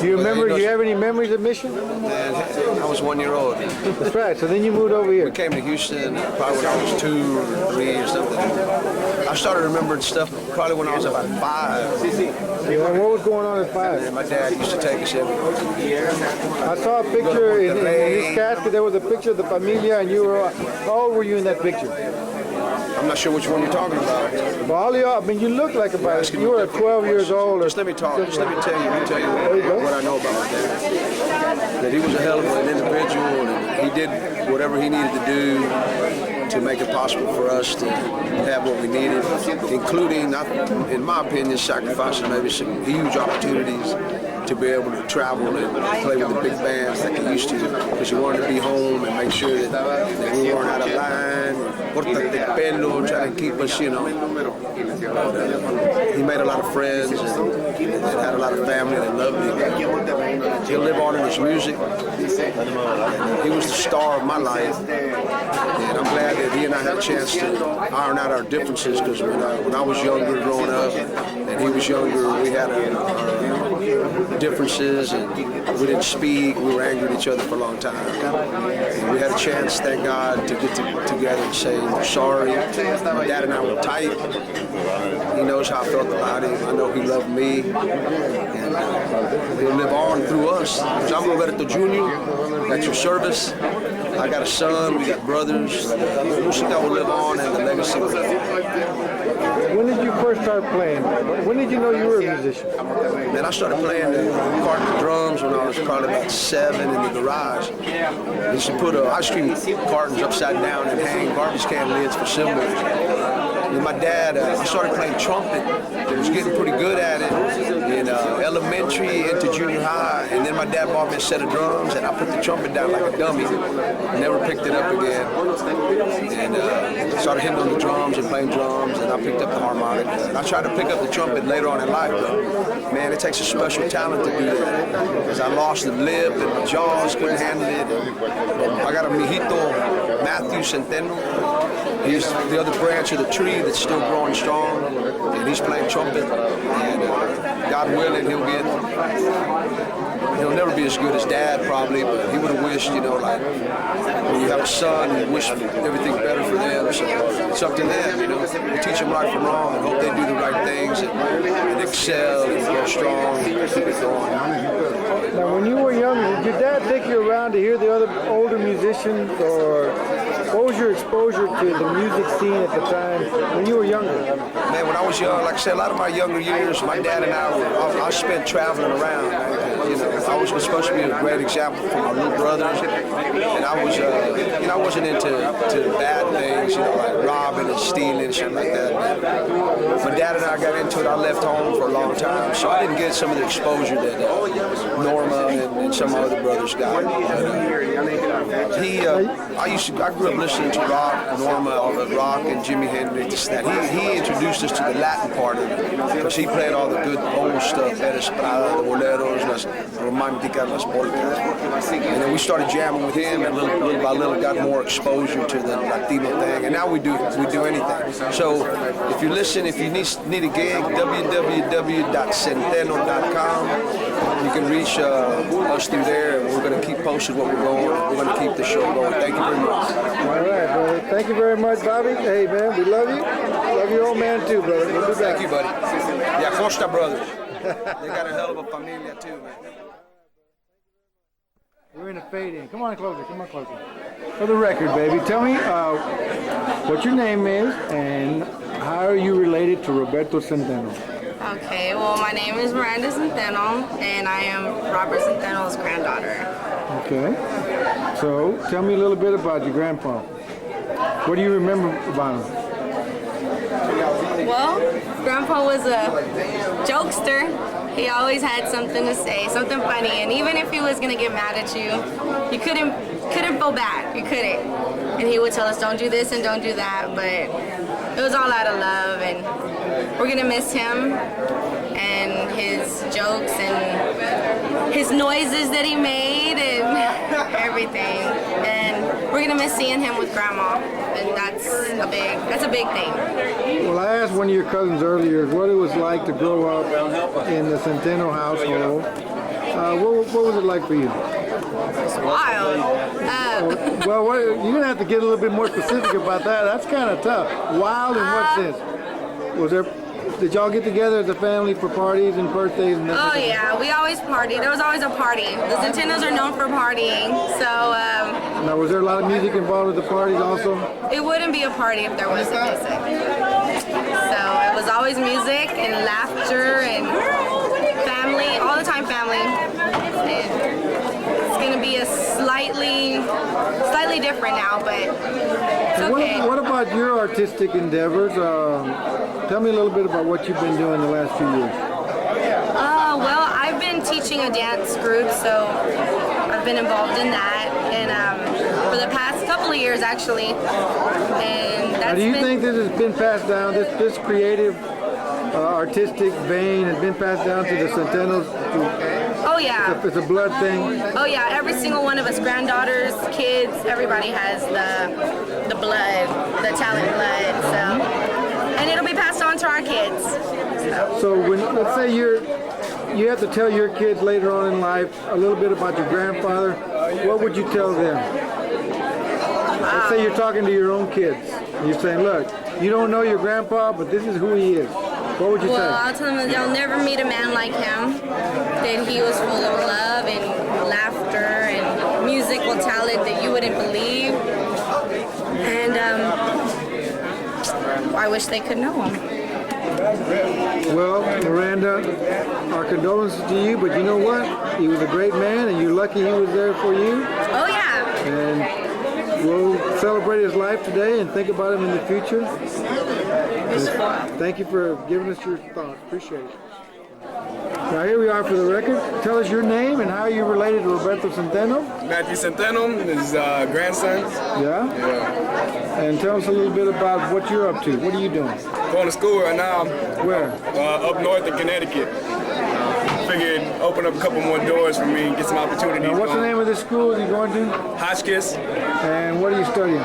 Do you remember, do you have any memories of Mission? Man, I was 1 year old. That's right, so then you moved over here. We came to Houston probably when I was 2 or 3 or something. I started remembering stuff probably when I was about 5. And what was going on at 5? And my dad used to take us everywhere. I saw a picture in his casket, there was a picture of the familia, and you were, how old were you in that picture? I'm not sure which one you're talking about. Well, all y'all, I mean, you look like about, you were 12 years old. Just let me talk. Just let me tell you what I know about my dad. That he was a hell of an individual, and he did whatever he needed to do to make it possible for us to have what we needed, including, in my opinion, sacrificing maybe some huge opportunities to be able to travel and play with the big bands like he used to, because he wanted to be home and make sure that we weren't out of line, cortate pelo, trying to keep us, you know. He made a lot of friends and had a lot of family that loved him. He'll live on in his music. He was the star of my life, and I'm glad that he and I had a chance to iron out our differences, because when I was younger growing up and he was younger, we had our differences and we didn't speak. We were angry at each other for a long time. And we had a chance, thank God, to get together and say we're sorry. My dad and I were tight. He knows how I felt about him. I know he loved me. And he'll live on through us. I'm Roberto Jr. at your service. I got a son, we got brothers. The música will live on and the legacy will live on. When did you first start playing? When did you know you were a musician? Man, I started playing the carton drums when I was probably about 7 in the garage. We used to put ice cream cartons upside down and hang garbage can lids for cymbals. And my dad, I started playing trumpet. I was getting pretty good at it. And elementary into junior high, and then my dad bought me a set of drums, and I put the trumpet down like a dummy. Never picked it up again, and started hitting on the drums and playing drums, and I picked up the harmonica. And I tried to pick up the trumpet later on in life, but man, it takes a special talent to do that, because I lost the lip and my jaws couldn't handle it. I got a mijito, Matthew Zenteno. He's the other branch of the tree that's still growing strong, and he's playing trumpet. And God willing, he'll never be as good as Dad probably, but he would have wished, like when you have a son, you wish everything better for them. So it's up to them, You teach them right from wrong and hope they do the right things and excel and grow strong and keep it going. Now, when you were young, did your dad take you around to hear the other older musicians, or what was your exposure to the music scene at the time when you were younger? Man, when I was young, like I said, a lot of my younger years, my dad and I spent traveling around. I was supposed to be a great example for my little brothers, and I was, I wasn't into bad things, like robbing and stealing and shit like that. My dad and I got into it. I left home for a long time, so I didn't get some of the exposure that Norma and some other brothers got. I grew up listening to rock, Norma, rock, and Jimi Hendrix. He introduced us to the Latin part of it, because he played all the good old stuff, El Espada, the boleros, las románticas, las polkas. And then we started jamming with him, and little by little got more exposure to the Latino thing. And now we do anything. So if you need a gig, www.zenteno.com. You can reach us through there, and we're going to keep posting what we're going. We're going to keep the show going. Thank you very much. All right, brother. Thank you very much, Bobby. Hey, man, we love you. Love your old man, too, brother. We'll be back. Thank you, buddy. The Acosta brothers. They got a hell of a familia, too, man. We're in a fade in. Come on closer. For the record, baby, tell me what your name is and how are you related to Roberto Zenteno? Okay, well, my name is Miranda Zenteno, and I am Robert Zenteno's granddaughter. Okay. So, tell me a little bit about your grandpa. What do you remember about him? Well, Grandpa was a jokester. He always had something to say, something funny, and even if he was gonna get mad at you, you couldn't go back. You couldn't. And he would tell us, don't do this and don't do that, but it was all out of love, and we're gonna miss him and his jokes and his noises that he made and everything. And we're gonna miss seeing him with Grandma, and that's a big thing. Well, I asked one of your cousins earlier what it was like to grow up in the Zenteno household. What was it like for you? It's wild. Well, you're gonna have to get a little bit more specific about that. That's kind of tough. Wild in what sense? Did y'all get together as a family for parties and birthdays and Oh yeah, we always partied. There was always a party. The Zentenos are known for partying, so. Now, was there a lot of music involved at the parties also? It wouldn't be a party if there wasn't music. So it was always music and laughter and family, all the time family. It's gonna be a slightly different now, but it's okay. What about your artistic endeavors? Tell me a little bit about what you've been doing the last few years. Well, I've been teaching a dance group, so I've been involved in that, and for the past couple of years actually. And that's do you think this has been passed down? This creative, artistic vein has been passed down to the Zentenos? Oh yeah. It's a blood thing? Oh yeah, every single one of us, granddaughters, kids, everybody has the blood, the talent blood, so. And it'll be passed on to our kids. So let's say you have to tell your kids later on in life a little bit about your grandfather, what would you tell them? Let's say you're talking to your own kids. You're saying, look, you don't know your grandpa, but this is who he is. What would you say? Well, I'll tell them that they'll never meet a man like him, that he was full of love and laughter and musical talent that you wouldn't believe. And I wish they could know him. Well, Miranda, our condolences to you, but you know what? He was a great man, and you're lucky he was there for you. Oh, yeah. And we'll celebrate his life today and think about him in the future. Thank you for giving us your thoughts. Appreciate it. Now here we are for the record. Tell us your name and how you're related to Roberto Zenteno. Matthew Zenteno, his grandson. Yeah? Yeah. And tell us a little bit about what you're up to. What are you doing? Going to school right now. Where? Up north in Connecticut. Figured open up a couple more doors for me, get some opportunities. Now what's the name of this school you're going to? Hotchkiss. And what are you studying?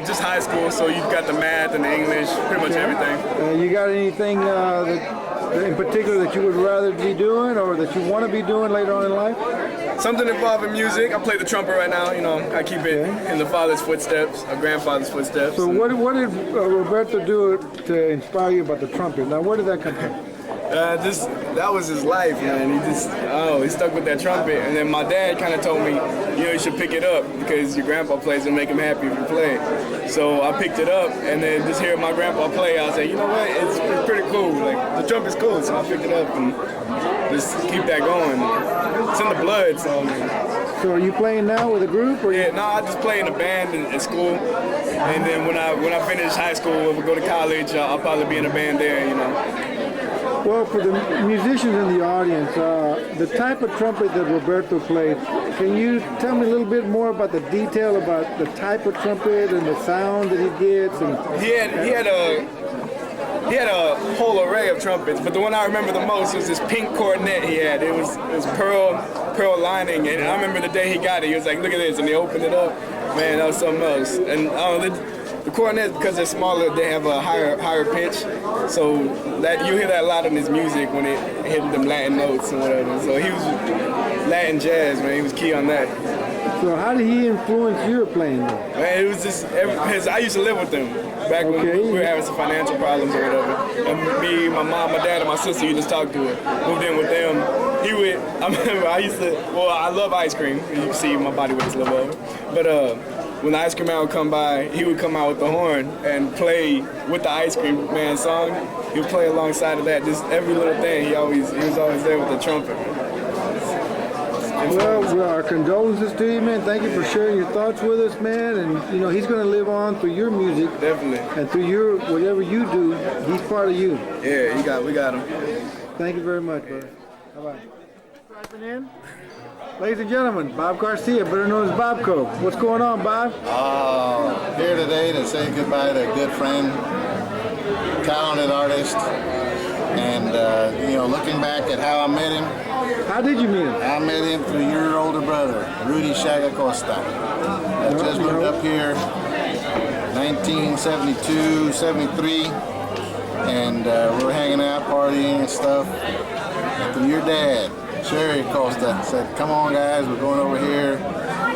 Just high school, so you've got the math and the English, pretty much everything. You got anything in particular that you would rather be doing or that you want to be doing later on in life? Something involving music. I play the trumpet right now. You know, I keep it in the father's footsteps, a grandfather's footsteps. So what did Roberto do to inspire you about the trumpet? Now where did that come from? That was his life, man. He stuck with that trumpet. And then my dad kind of told me, you should pick it up because your grandpa plays and make him happy if you play it. So I picked it up, and then just hearing my grandpa play, I was like, you know what, it's pretty cool. Like, the trumpet's cool, so I picked it up and just keep that going. It's in the blood, so. So are you playing now with a group? Or Yeah, no, I just play in a band in school. And then when I finish high school, if I go to college, I'll probably be in a band there, you know. Well, for the musicians in the audience, the type of trumpet that Roberto plays, can you tell me a little bit more about the detail about the type of trumpet and the sound that he gets? And he had a whole array of trumpets, but the one I remember the most was this pink cornet he had. It was pearl lining, and I remember the day he got it. He was like, "Look at this," and he opened it up. Man, that was something else. And the cornets, because they're smaller, they have a higher pitch, so that you hear that a lot in his music when it hit them Latin notes and whatever. So he was Latin jazz, man. He was key on that. So how did he influence your playing? Man, it was just I used to live with him back when we were having some financial problems or whatever. And me, my mom, my dad, and my sister, you just talked to it. Moved in with them. I remember I love ice cream. You can see my body weight slip over. But when the ice cream man would come by, he would come out with the horn and play with the ice cream man song. He would play alongside of that, just every little thing. He was always there with the trumpet. Well, our condolences to you, man. Thank you for sharing your thoughts with us, man. And he's going to live on through your music. Definitely. And through your whatever you do, he's part of you. Yeah, we got him. Thank you very much, brother. Bye-bye. Ladies and gentlemen, Bob Garcia, better known as Bobco. What's going on, Bob? Here today to say goodbye to a good friend, talented artist, and looking back at how I met him. How did you meet him? I met him through your older brother, Rudy Acosta. I just moved up here 1972, 73, and we were hanging out, partying and stuff. And through your dad, Sherry Acosta, said, "Come on, guys, we're going over here.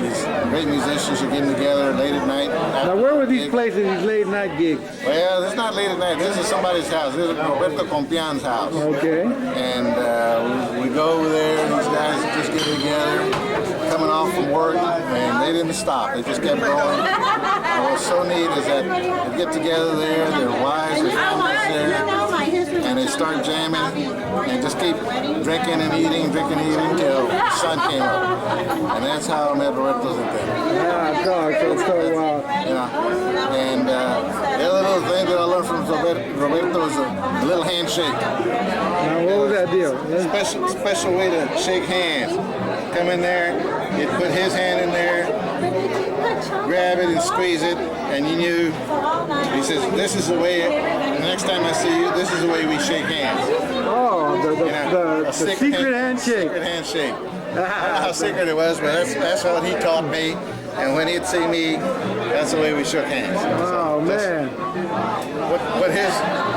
These great musicians are getting together late at night." Now, where were these places, these late night gigs? Well, it's not late at night. This is somebody's house. This is Roberto Compian's house. Okay. And we go over there, and these guys just get together, coming off from work, and they didn't stop. They just kept going. And what's so neat is that they get together there, their wives, their families there, and they start jamming, and just keep drinking and eating till the sun came up. And that's how I met Roberto Zenteno. Yeah, God, so wow. Yeah. And the other little thing that I learned from Roberto is a little handshake. Now, what was that deal? Special way to shake hands. Come in there, he'd put his hand in there, grab it and squeeze it, and you knew. He says, "This is the way. The next time I see you, this is the way we shake hands." Oh, the secret handshake. Secret handshake. I don't know how secret it was, but that's what he taught me. And when he'd see me, that's the way we shook hands. Oh, man. Put his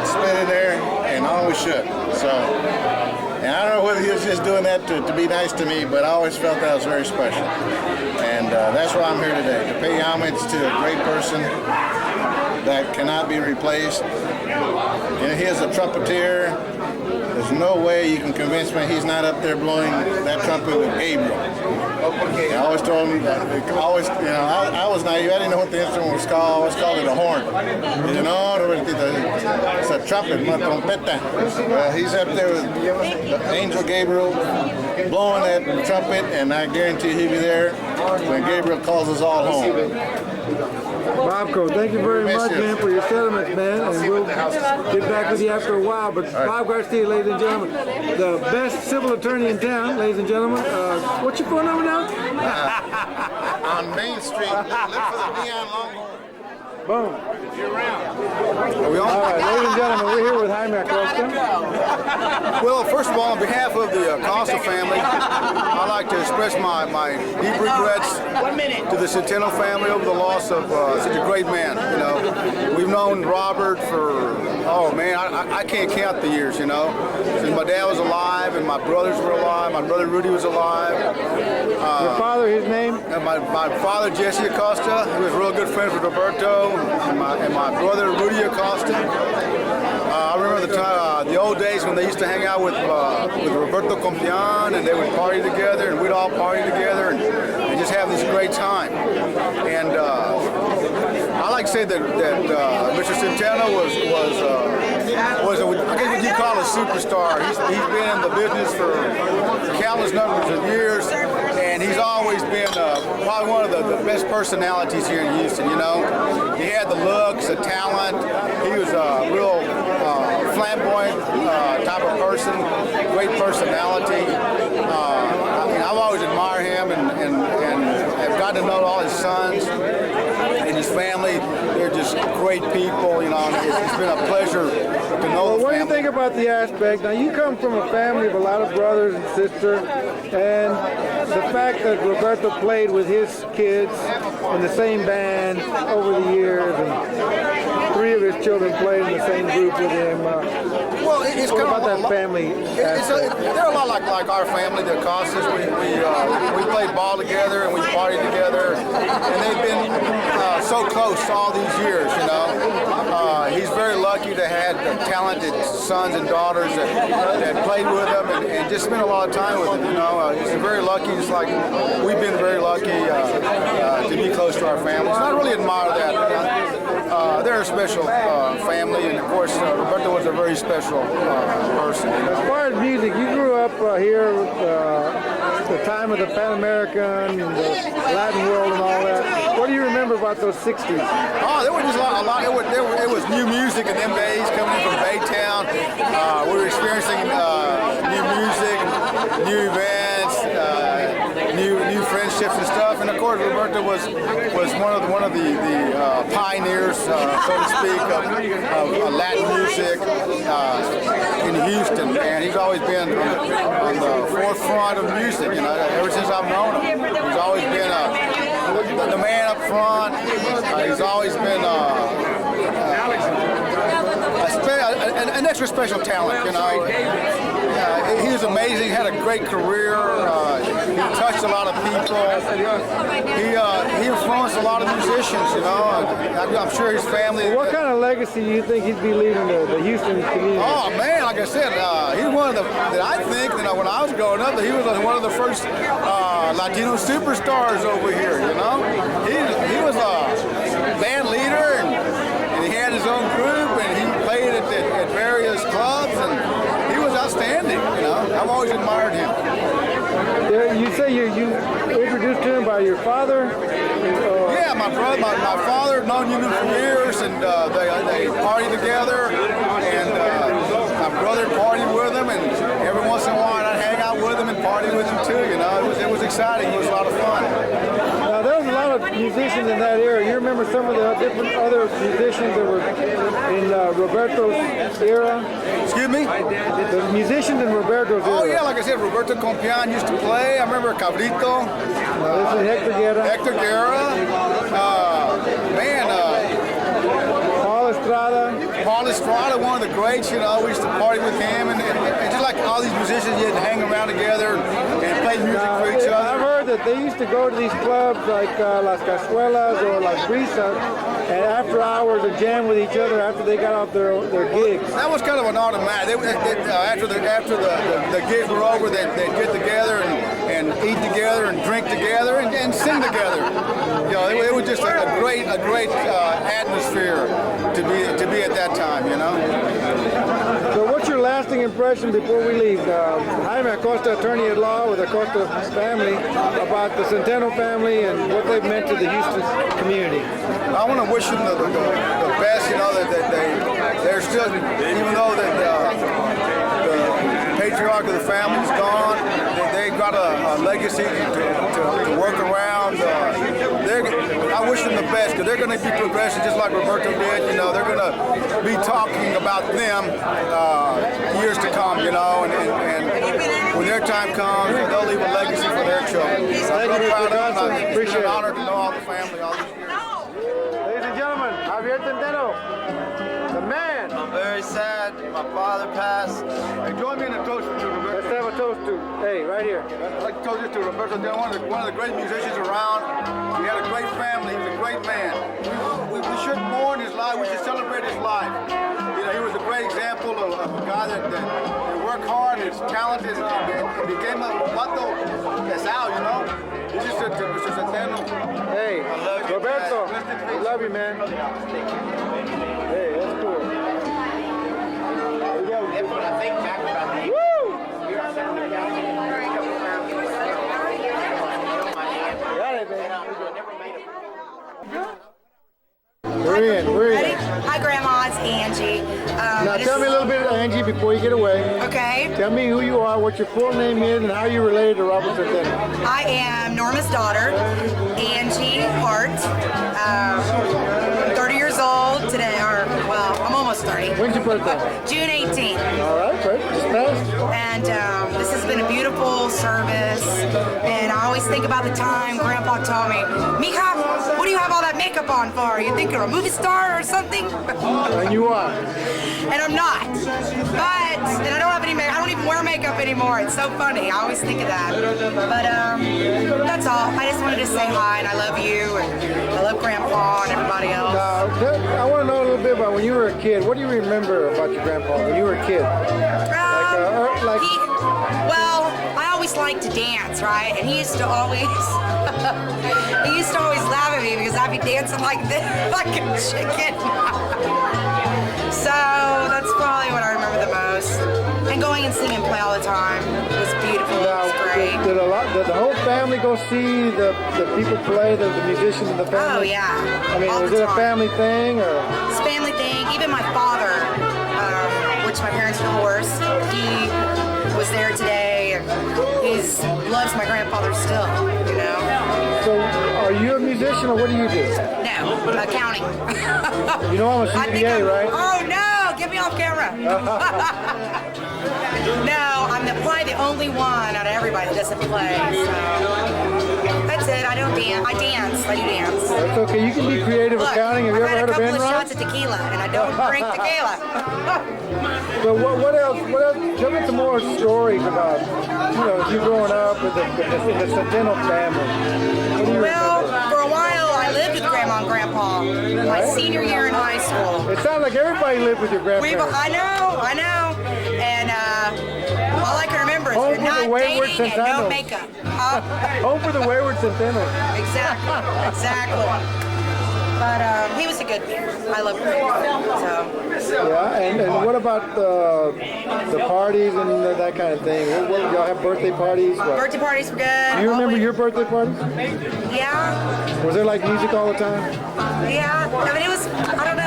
spit in there and always shook. So, and I don't know whether he was just doing that to be nice to me, but I always felt that was very special. And that's why I'm here today, to pay homage to a great person that cannot be replaced. And he is a trumpeter. There's no way you can convince me he's not up there blowing that trumpet with Gabriel. I always told him, I was naive. I didn't know what the instrument was called. I always called it a horn. He said, "No, it's a trumpet, una trompeta." He's up there with the angel Gabriel blowing that trumpet, and I guarantee he'll be there when Gabriel calls us all home. Bobco, thank you very much, man, for your sentiments, man. And we'll get back with you after a while. But Bob Garcia, ladies and gentlemen, the best civil attorney in town, ladies and gentlemen. What's your phone number now? On Main Street, look for the neon Longhorn. Boom. You're around. All right, ladies and gentlemen, we're here with Jaime Acosta. Well, first of all, on behalf of the Acosta family, I'd like to express my deep regrets to the Zenteno family over the loss of such a great man. You know, we've known Robert for, oh man, I can't count the years, you know. Since my dad was alive and my brothers were alive, my brother Rudy was alive. Your father, his name? My father, Jesse Acosta, who was real good friends with Roberto, and my brother Rudy Acosta. I remember the old days when they used to hang out with Roberto Compian, and they would party together, and we'd all party together and just have this great time. And I like to say that Mr. Zenteno was I guess what you call a superstar. He's been in the business for countless numbers of years, and he's always been probably one of the best personalities here in Houston. You know, he had the looks, the talent. He was a real flamboyant type of person, great personality. I've always admired him and have gotten to know all his sons and his family. They're just great people, you know. It's been a pleasure to know. Well, what do you think about the aspect? Now, you come from a family of a lot of brothers and sisters, and the fact that Roberto played with his kids in the same band over the years, and 3 of his children played in the same group with him. Well, it's what kind about of that family? They're a lot like our family, the Acostas. We played ball together and we partied together, and they've been so close all these years. You know, he's very lucky to have talented sons and daughters that played with him and just spent a lot of time with him. You know, he's very lucky. It's like we've been very lucky to be close to our families. I really admire that. They're a special family, and of course, Roberto was a very special person. As far as music, you grew up here with the time of the Pan American and the Latin world and all that. What do you remember about those 60s? Oh, there was just a lot. It was new music in them days coming from Baytown. We were experiencing new music, new events, new friendships and stuff. And of course, Roberto was one of the pioneers, so to speak, of Latin music in Houston. And he's always been on the forefront of music. You know, ever since I've known him, he's always been the man up front. He's always been an extra special talent. You know, he was amazing. Had a great career. He touched a lot of people. He influenced a lot of musicians. You know, I'm sure his family. What kind of legacy do you think he'd be leaving the Houston community? Oh man, like I said, he's one of the. I think that when I was growing up, that he was one of the first Latino superstars over here. You know, he was a band leader and he had his own group and he played at various clubs and he was outstanding. You know, I've always admired him. You say you introduced to him by your father? Yeah, my brother, my father had known him for years, and they partied together, and my brother partied with him, and every once in a while I'd hang out with him and party with him too. You know, it was exciting. It was a lot of fun. Now there was a lot of musicians in that era. You remember some of the different other musicians that were in Roberto's era? Excuse me? The musicians in Roberto's era. Oh yeah, like I said, Roberto Compian used to play. I remember Cabrito. This is Hector Guerra. Hector Guerra. Paul Estrada, one of the greats, you know, we used to party with him, and just like all these musicians, you had to hang around together and play music for each other. I've heard that they used to go to these clubs like Las Cazuelas or Las Brisas, and after hours and jam with each other after they got off their gigs. That was kind of an automatic. After the gigs were over, they'd get together and eat together and drink together and sing together. You know, know, it was just a great atmosphere to be at that time, you know. So what's your lasting impression before we leave? Jaime Acosta, attorney at law with Acosta family, about the Zenteno family and what they've meant to the Houston community. I want to wish them the best, you know, that they're still, even though that the patriarch of the family's gone, they've got a legacy to work around. I wish them the best, because they're going to be progressing just like Roberto did. You know, they're going to be talking about them years to come, you know, and when their time comes, they'll leave a legacy for their children. Thank you, Mr. Garza. Appreciate it. It's an honor to know all the family all these years. Ladies and gentlemen, Javier Zenteno, the man. I'm very sad. My father passed. Hey, join me in a toast to Roberto. Let's have a toast to, hey, right here. I'd like to toast you to Roberto Zenteno, one of the great musicians around. He had a great family. He was a great man. We shouldn't mourn his life. We should celebrate his life. You know, he was a great example of a guy that worked hard, is talented, and became a vato pesado, you know. This is Mr. Zenteno. Hey, Roberto, we love you, man. Hey, that's cool. Woo! Got it, man. We're in. Ready? Hi, Grandma. It's Angie. Now tell me a little bit, Angie, before you get away. Okay. Tell me who you are, what your full name is, and how you're related to Robert Zenteno. I am Norma's daughter, Angie Hart. I'm 30 years old today, or, well, I'm almost 30. When's your birthday? June 18th. All right, great. Just passed. And this has been a beautiful service. And I always think about the time Grandpa told me, Mija, what do you have all that makeup on for? You think you're a movie star or something? And you are. And I'm not. But, and I don't have any makeup. I don't even wear makeup anymore. It's so funny. I always think of that. But that's all. I just wanted to say hi, and I love you, and I love Grandpa and everybody else. I want to know a little bit about when you were a kid. What do you remember about your grandpa when you were a kid? Well, I always liked to dance, right? And he used to always laugh at me because I'd be dancing like this, like a chicken. So that's probably what I remember the most. And going and singing play all the time. It was beautiful. It was great. Did the whole family go see the people play, the musicians in the family? Oh yeah. I mean, all was the it time. a family thing or? It's a family thing. Even my father, which my parents divorced, he was there today, and he loves my grandfather still. You know. So, are you a musician or what do you do? No, accounting. You know I'm a CPA, right? Oh no, get me off camera. No, I'm probably the only one out of everybody that doesn't play. So that's it. I don't dance. I dance. I do dance. That's okay. You can be creative accounting. Have you ever heard of I've had a couple of Enron? shots of tequila, and I don't drink tequila. So what else? Tell me some more stories about, you growing up with the Zenteno family. What do you Well, remember? for a while, I lived with Grandma and Grandpa my senior year in high school. It sounds like everybody lived with your grandparents. I know. And all I can remember is you're not dating and no makeup. Home for the wayward Zenteno. Exactly. But he was a good man. I loved him. So. Yeah, and what about the parties and that kind of thing? Y'all have birthday parties? What? Birthday parties were good. Do you remember your birthday parties? Yeah. Was there like music all the time? Yeah. I mean, it was, I don't know.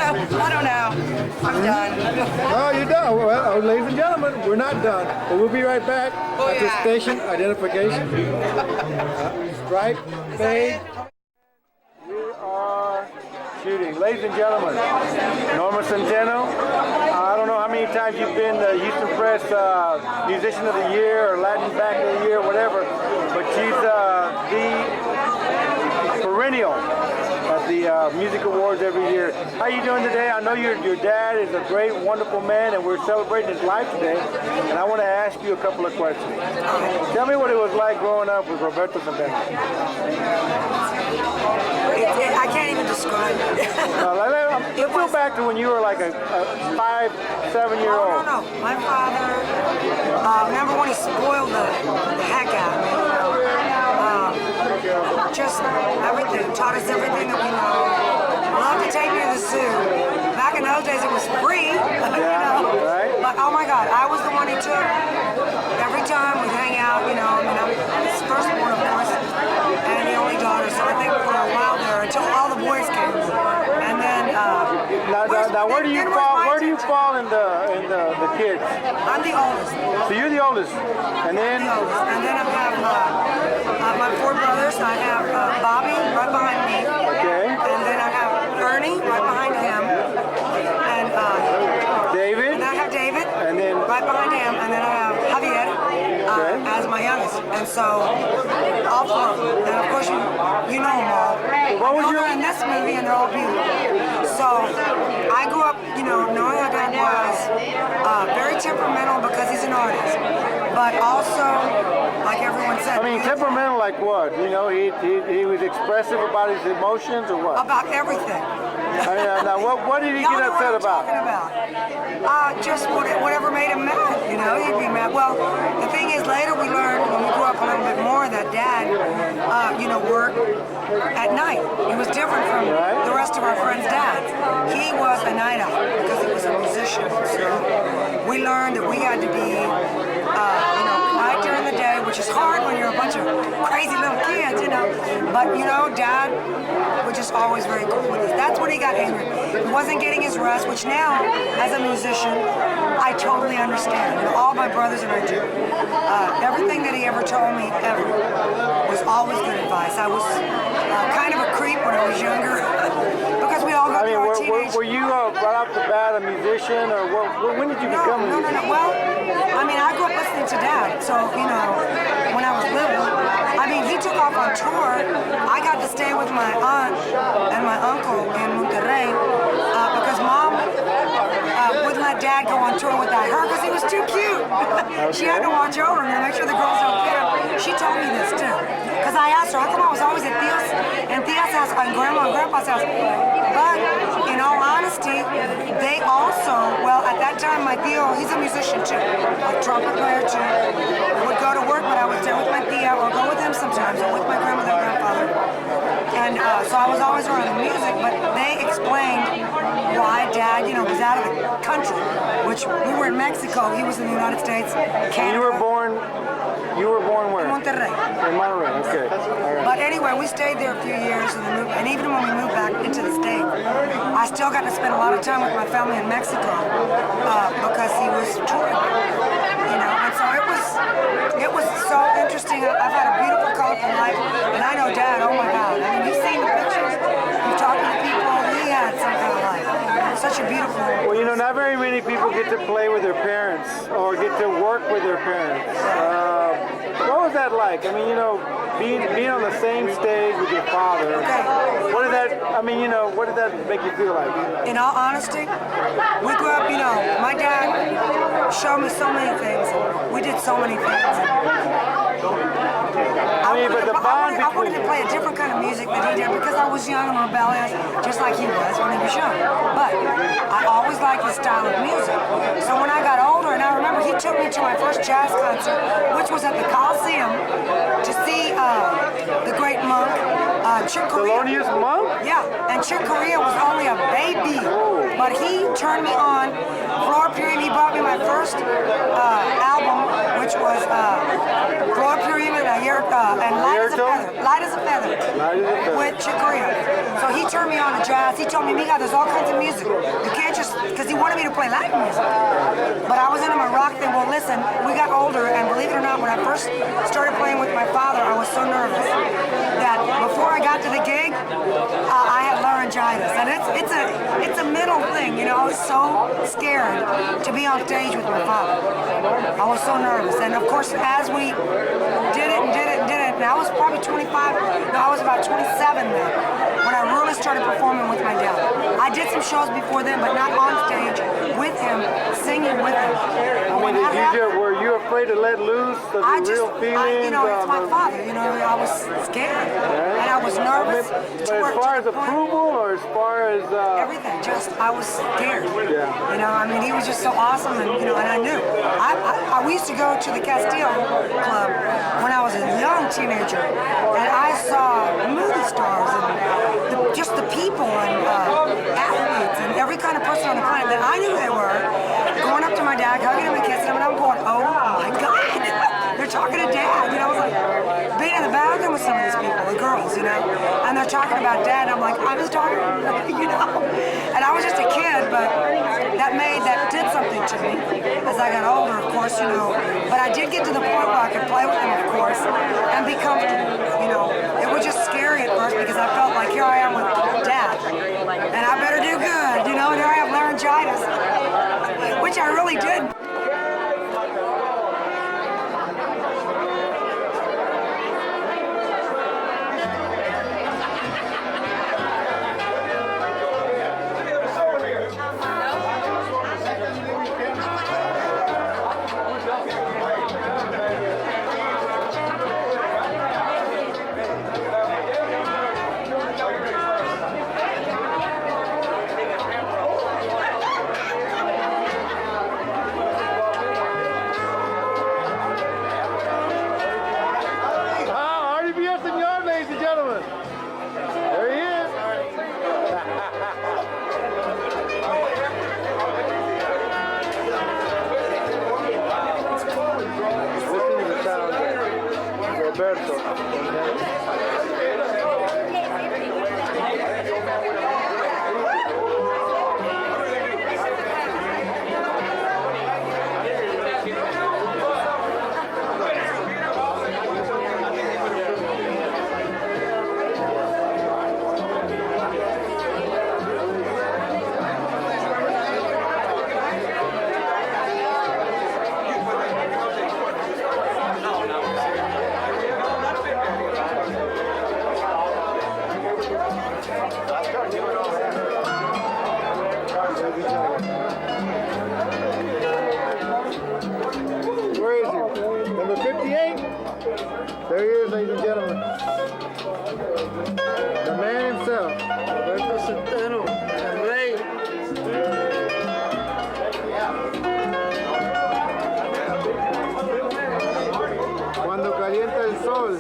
I'm done. Oh, you're done. Well, ladies and gentlemen, we're not done. But we'll be right back after station identification. Strike, fade. We are shooting. Ladies and gentlemen, Norma Zenteno. I don't know how many times you've been the Houston Press Musician of the Year or Latin Back of the Year, whatever, but she's the perennial at the Music Awards every year. How you doing today? I know your dad is a great, wonderful man, and we're celebrating his life today, and I want to ask you a couple of questions. Tell me what it was like growing up with Roberto Zenteno. I can't even describe it. Let's go back to when you were like a 5, 7-year-old. No. My father, remember when he spoiled the heck out of me? just everything. Taught us everything that we know. Loved to take me to the zoo. Back in those days, it was free, you know. Right. But oh my God, I was the one he took. Every time we'd hang out, you know. I mean, I'm his firstborn, of course, and the only daughter. So I think for a while there, until all the boys came, and then. Now, where do you fall? Where do you fall in the kids? I'm the oldest. So you're the oldest, and then. The oldest. And then I have my 4 brothers. I have Bobby right behind me. Okay. And then I have Ernie right behind him. And David. And I have David. And then right behind him. And then I have Javier as my youngest. And so all 4 of them. And of course you know them all. What was your in this movie? And they're all beautiful. So I grew up, you know, knowing how Dad was very temperamental because he's an artist, but also, like everyone said, I mean, temperamental like what? You know, he was expressive about his emotions or what? About everything. Now, what did he get upset about? Just whatever made him mad, you know, he'd be mad. Well, the thing is, later we learned, when we grew up a little bit more, that Dad, you know, worked at night. He was different from the rest of our friends' dads. He was a night owl because he was a musician. So we learned that we had to be, you know, quiet during the day, which is hard when you're a bunch of crazy little kids, you know. But, you know, Dad was just always very cool with us. That's when he got angry. He wasn't getting his rest, which now, as a musician, I totally understand. You know, all my brothers and I do. Everything that he ever told me, ever, was always good advice. I was kind of a creep when I was younger, because we all got through our teenage... Were you right off the bat a musician, or when did you become a musician? No. Well, I mean, I grew up listening to Dad, so, you know, when I was little, I mean, he took off on tour. I got to stay with my aunt and my uncle in Monterrey, because Mom wouldn't let Dad go on tour without her because he was too cute. She had to watch over him to make sure the girls don't get him. She told me this too, because I asked her, how come I was always at Thea's house and Grandma and Grandpa's house? But in all honesty, they also, well, at that time, my Theo, he's a musician too, a trumpet player too, would go to work, but I would stay with my Theo or go with him sometimes, or with my grandmother and grandfather. And so I was always around the music, but they explained why Dad, you know, was out of the country, which we were in Mexico, he was in the United States, Canada. You were born where? In Monterrey. In Monterrey, okay. All right. But anyway, we stayed there a few years, and even when we moved back into the States, I still got to spend a lot of time with my family in Mexico because he was touring, you know, and so it was so interesting. I've had a beautiful, colorful life, and I know Dad, oh my God, I mean, you've seen the pictures, you've talked to the people, he had some kind of life. Such a beautiful... Well, you know, not very many people get to play with their parents or get to work with their parents. What was that like? I mean, you know, being on the same stage with your father. What did that? I mean, you know, what did that make you feel like? In all honesty, we grew up. You know, my dad showed me so many things. We did so many things. I wanted to play a different kind of music than he did because I was young and rebellious, just like he was when he was young. But I always liked his style of music. So when I got older, and I remember he took me to my first jazz concert, which was at the Coliseum, to see the great monk, Chick Corea. Thelonious Monk? Yeah, and Chick Corea was only a baby, but he turned me on. Floor Period, he bought me my first album, which was Floor Period and Light as a Feather, with Chick Corea. So he turned me on to jazz. He told me, Mija, there's all kinds of music. You can't just, because he wanted me to play Latin music. But I was into my rock thing. Well, listen, we got older, and believe it or not, when I first started playing with my father, I was so nervous that before I got to the gig, I had laryngitis. And it's a mental thing, you know. I was so scared to be on stage with my father. I was so nervous. And of course, as we did it, and I was probably 25, no, I was about 27 then, when I really started performing with my dad. I did some shows before then, but not on stage with him, singing with him. I mean, were you afraid to let loose the real feelings? You know, it's my father, you know, I was scared, and I was nervous. But nervous. as far as approval or as far as everything, just I was scared. Yeah. You know, I mean, he was just so awesome, and you know, and I knew. We used to go to the Castile Club when I was a young teenager, and I saw movie stars and just the people and athletes and every kind of person on the planet that I knew they were going up to my dad, hugging him and kissing him, and I'm going, oh my God, they're talking to Dad. You know, I was like being in the bathroom with some of these people, the girls, you know, and they're talking about Dad, and I'm like, I'm his daughter, you know, and I was just a kid, but that did something to me as I got older, of course, you know, but I did get to the point where I could play with them, of course, and be comfortable, you know. It was just scary at first because I felt like here I am with Dad, and I better do good, you know, and here I have laryngitis, which I really did. Artie Villasenor, ladies and gentlemen. There he is. Listen to the sound of Roberto. Where is he? Number 58? There he is, ladies and gentlemen. The man himself, Roberto Zenteno, el rey. Cuando calienta el sol,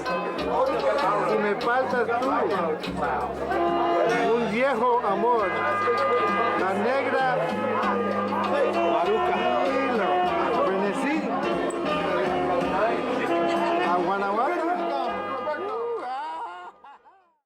si me faltas tú, un viejo amor.